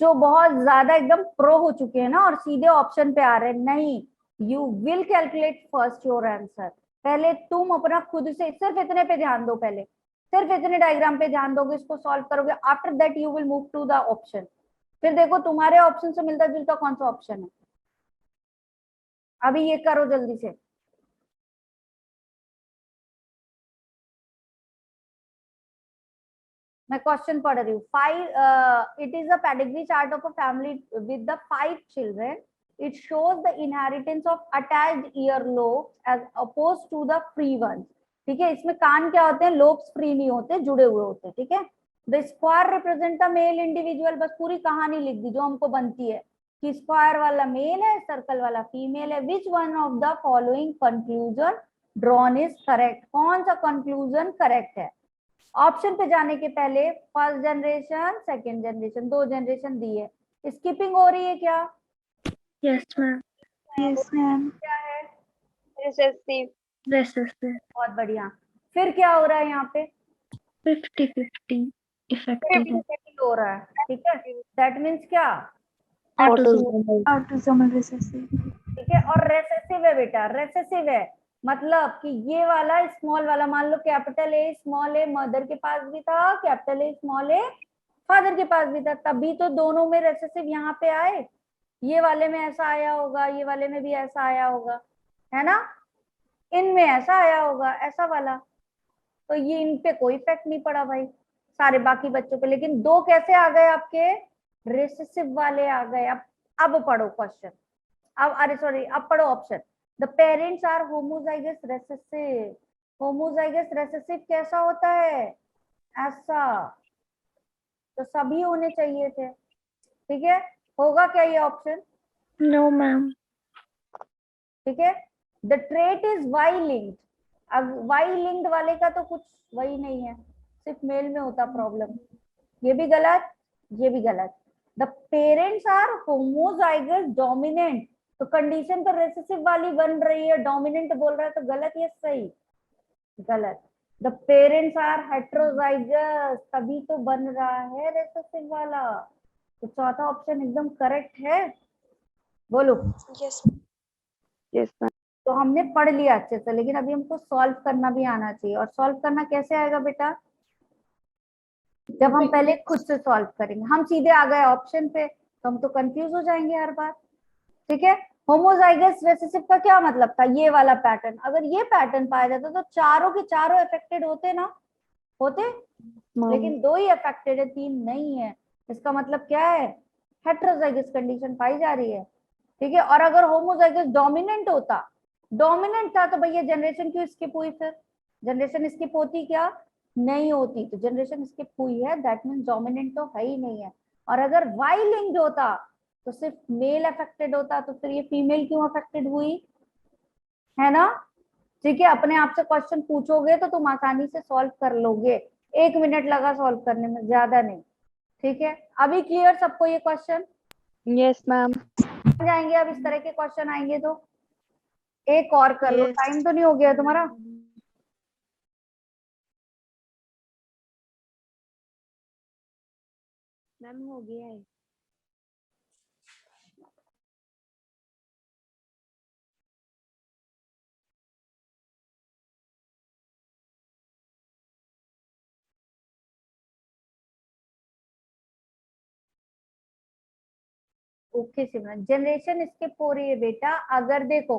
जो बहुत ज्यादा एकदम प्रो हो चुके हैं ना और सीधे ऑप्शन पे आ रहे हैं, नहीं, you will calculate first your answer. पहले तुम अपना खुद से सिर्फ इतने पे ध्यान दो, पहले सिर्फ इतने डायग्राम पे ध्यान दोगे, इसको सॉल्व करोगे, after that you will move to the option. फिर देखो तुम्हारे ऑप्शन से मिलता जुलता कौन सा ऑप्शन है। अभी ये करो जल्दी से। मैं क्वेश्चन पढ़ रही हूँ. 5 it is a pedigree chart of a family with the 5 children. It shows the inheritance of attached earlobes as opposed to the free ones. ठीक है, इसमें कान क्या होते हैं, लोब्स फ्री नहीं होते, जुड़े हुए होते हैं. ठीक है, the square represent the male individual. बस पूरी कहानी लिख दी जो हमको बनती है कि स्क्वायर वाला मेल है, सर्कल वाला फीमेल है. Which one of the following conclusion drawn is correct. कौन सा कंक्लूजन करेक्ट है. ऑप्शन पे जाने के पहले first generation, second generation, 2 generation दी है. स्किपिंग हो रही है क्या? Yes, ma'am. Yes, ma'am. क्या है? Recessive. Recessive. बहुत बढ़िया. फिर क्या हो रहा है यहाँ पे? 50-50 effective. 50 हो रहा है. ठीक है, दैट मीन्स क्या? Autosomal recessive. ठीक है, और रेसेसिव है बेटा, रेसेसिव है मतलब कि ये वाला स्मॉल वाला, मान लो capital A small A mother के पास भी था, capital A small A father के पास भी था, तभी तो दोनों में रेसेसिव यहाँ पे आए. ये वाले में ऐसा आया होगा, ये वाले में भी ऐसा आया होगा, है ना. इनमें ऐसा आया होगा, ऐसा वाला. तो ये इन पे कोई इफेक्ट नहीं पड़ा भाई, सारे बाकी बच्चों पे. लेकिन 2 कैसे आ गए आपके? रेसेसिव वाले आ गए. अब पढ़ो क्वेश्चन. अब अरे सॉरी, अब पढ़ो option. The parents are homozygous recessive. Homozygous recessive कैसा होता है? ऐसा. तो सभी होने चाहिए थे. ठीक है, होगा क्या ये ऑप्शन? No, ma'am. ठीक है, the trait is Y linked. अब वाई लिंक्ड वाले का तो कुछ वही नहीं है, सिर्फ मेल में होता प्रॉब्लम. ये भी गलत, ये भी गलत. The parents are homozygous dominant. तो कंडीशन तो रेसेसिव वाली बन रही है, डोमिनेंट बोल रहा है, तो गलत या सही? गलत. द पेरेंट्स आर हेट्रोजाइगस, तभी तो बन रहा है रेसेसिव वाला. तो चौथा ऑप्शन एकदम करेक्ट है. बोलो. Yes. Yes, ma'am. तो हमने पढ़ लिया अच्छे से, लेकिन अभी हमको सॉल्व करना भी आना चाहिए. और सॉल्व करना कैसे आएगा बेटा? जब हम पहले खुद से सॉल्व करेंगे. हम सीधे आ गए ऑप्शन पे तो हम तो कंफ्यूज हो जाएंगे हर बार. ठीक है, होमोजाइगस रेसेसिव का क्या मतलब था? ये वाला पैटर्न. अगर ये पैटर्न पाया जाता तो चारों के चारों अफेक्टेड होते ना, होते. लेकिन 2 ही अफेक्टेड है, 3 नहीं है. इसका मतलब क्या है? हेट्रोजाइगस कंडीशन पाई जा रही है. ठीक है, और अगर होमोजाइगस डोमिनेंट होता, डोमिनेंट था, तो भैया जनरेशन क्यों स्किप हुई? फिर जनरेशन स्किप होती क्या? नहीं होती. तो जनरेशन स्किप हुई है, दैट मीन्स डोमिनेंट तो है ही नहीं है. और अगर वाई लिंक्ड होता तो सिर्फ मेल अफेक्टेड होता, तो फिर ये फीमेल क्यों अफेक्टेड हुई? है ना. ठीक है, अपने आप से क्वेश्चन पूछोगे तो तुम आसानी से सॉल्व कर लोगे. 1 मिनट लगा सॉल्व करने में, ज्यादा नहीं. ठीक है, अभी क्लियर सबको ये क्वेश्चन? Yes, ma'am. जाएंगे अब इस तरह के क्वेश्चन आएंगे तो. एक और कर लो, Yes. टाइम तो नहीं हो गया तुम्हारा? मैम हो गया है. ओके सिमरन, जनरेशन स्किप हो रही है बेटा. अगर देखो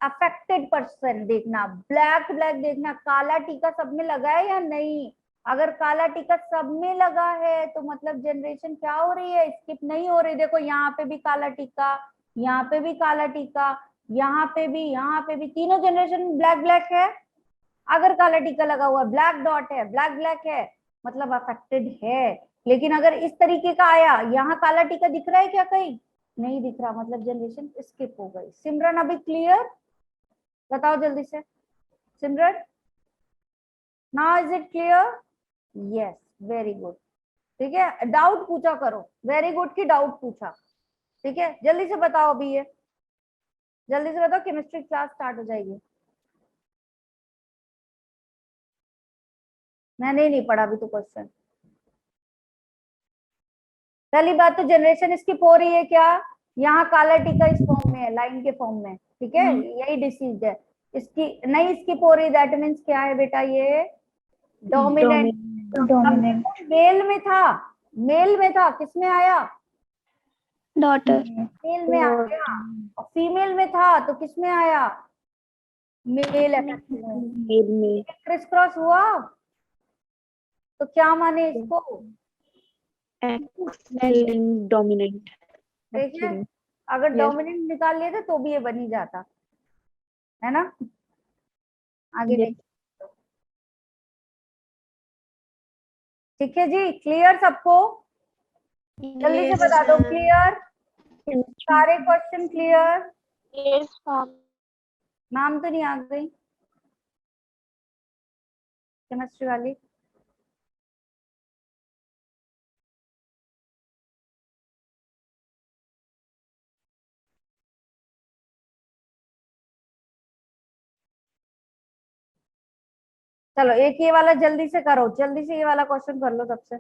अफेक्टेड पर्सन देखना, ब्लैक ब्लैक देखना, काला टीका सब में लगा है या नहीं. अगर काला टीका सब में लगा है तो मतलब जनरेशन क्या हो रही है? स्किप नहीं हो रही. देखो यहाँ पे भी काला टीका, यहाँ पे भी काला टीका, यहाँ पे भी, यहाँ पे भी, तीनों जनरेशन ब्लैक ब्लैक है. अगर काला टीका लगा हुआ, ब्लैक डॉट है, ब्लैक ब्लैक है, मतलब अफेक्टेड है. लेकिन अगर इस तरीके का आया, यहाँ काला टीका दिख रहा है क्या? कहीं नहीं दिख रहा, मतलब जनरेशन स्किप हो गई. सिमरन अभी क्लियर? बताओ जल्दी से Simran. Now is it clear? Yes, very good. ठीक है, डाउट पूछा करो. वेरी गुड की डाउट पूछा. ठीक है, जल्दी से बताओ. अभी ये जल्दी से बताओ, केमिस्ट्री क्लास स्टार्ट हो जाएगी. मैंने नहीं पढ़ा अभी तो क्वेश्चन. पहली बात तो जनरेशन स्किप हो रही है क्या? यहाँ काला टीका इस फॉर्म में है, लाइन के फॉर्म में. ठीक है, यही डिसीज है. इसकी नहीं स्किप हो रही, दैट मीन्स क्या है बेटा? ये डोमिनेंट. Dominant. मेल में था, मेल में था, किस में आया? Daughter. मेल में आ गया. और फीमेल में था तो किस में आया? मेल अफेक्ट में. Male में. क्रिस क्रॉस हुआ. तो क्या माने इसको? Excellent dominant. ठीक है, Excellent. अगर Yes. डोमिनेंट निकाल लेते तो भी ये बन ही जाता है ना। आगे Yes. नेक्स्ट। ठीक है जी, क्लियर सबको? जल्दी से बता दो क्लियर, सारे क्वेश्चन क्लियर? Yes, ma'am. नाम तो नहीं आ गई केमिस्ट्री वाली? चलो एक ये वाला जल्दी से करो, जल्दी से ये वाला क्वेश्चन कर लो सबसे।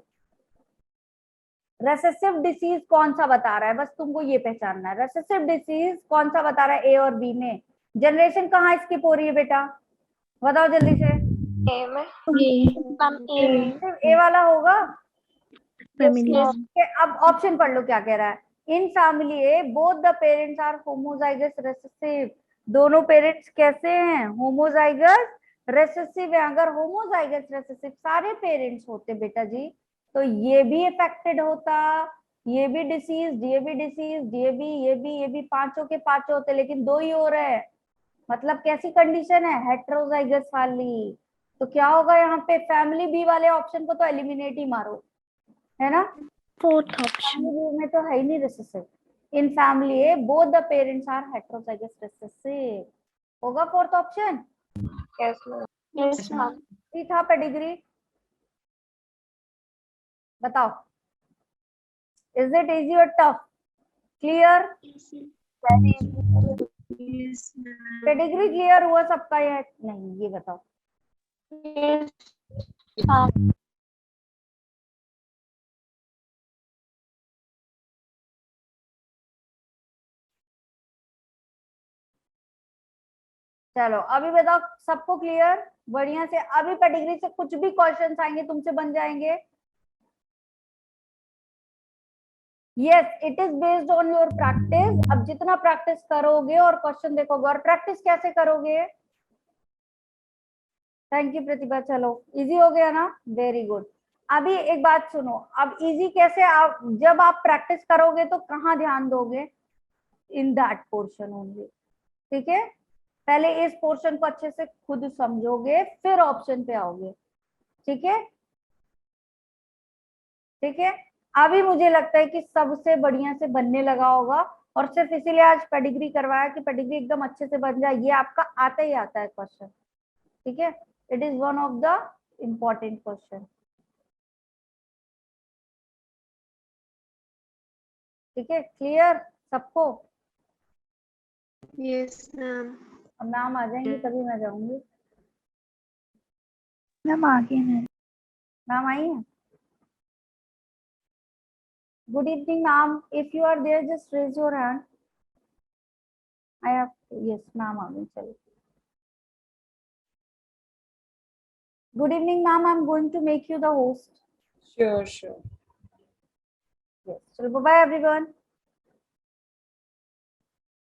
रेसेसिव डिसीज कौन सा बता रहा है, बस तुमको ये पहचानना है। रेसेसिव डिसीज कौन सा बता रहा है, ए और बी में? जनरेशन कहाँ स्किप हो रही है बेटा, बताओ जल्दी से। सिर्फ ए वाला होगा? अब ऑप्शन पढ़ लो क्या कह रहा है। In family A both the parents are homozygous recessive. दोनों पेरेंट्स कैसे हैं, होमोजाइगस रेसेसिव है। अगर होमोजाइगस रेसेसिव सारे पेरेंट्स होते बेटा जी, तो ये भी अफेक्टेड होता, ये भी डिसीज, ये भी डिसीज, ये भी पांचों के पांचों होते, लेकिन दो ही हो रहे हैं। मतलब कैसी कंडीशन है, हेट्रोजाइगस वाली। तो क्या होगा यहाँ पे, फैमिली बी वाले ऑप्शन को तो एलिमिनेट ही मारो, है ना। Fourth option. फैमिली में तो है ही नहीं recessive. In family A both the parents are heterozygous recessive, होगा फोर्थ ऑप्शन। Yes, ma'am. ये था पेडिग्री, बताओ इज इट इजी और टफ, क्लियर? पेडिग्री क्लियर हुआ सबका या नहीं, ये बताओ। Yes, ma'am. चलो अभी बताओ सबको क्लियर, बढ़िया से। अभी पेडिग्री से कुछ भी क्वेश्चंस आएंगे तुमसे बन जाएंगे। Yes, it is based on your practice. अब जितना प्रैक्टिस करोगे और क्वेश्चन देखोगे, और प्रैक्टिस कैसे करोगे? थैंक यू प्रतिभा, चलो इजी हो गया ना, वेरी गुड। अभी एक बात सुनो, अब इजी कैसे, आप जब आप प्रैक्टिस करोगे तो कहाँ ध्यान दोगे, इन दैट पोर्शन ओनली। ठीक है, पहले इस पोर्शन को अच्छे से खुद समझोगे, फिर ऑप्शन पे आओगे। ठीक है, ठीक है। अभी मुझे लगता है कि सबसे बढ़िया से बनने लगा होगा, और सिर्फ इसीलिए आज पेडिग्री करवाया कि पेडिग्री एकदम अच्छे से बन जाए। ये आपका आता ही आता है क्वेश्चन, ठीक है। It is one of the important question, ठीक है। क्लियर सबको? Yes, ma'am. अब मैम आ जाएंगे तभी मैं जाऊंगी। मैम आगे है। मैम आई है? Good evening ma'am, if you are there just raise your hand. I have, yes ma'am आ गई, चलो। Good evening ma'am, I am going to make you the host. Sure, sure. Yes, चलो बाय एवरीवन।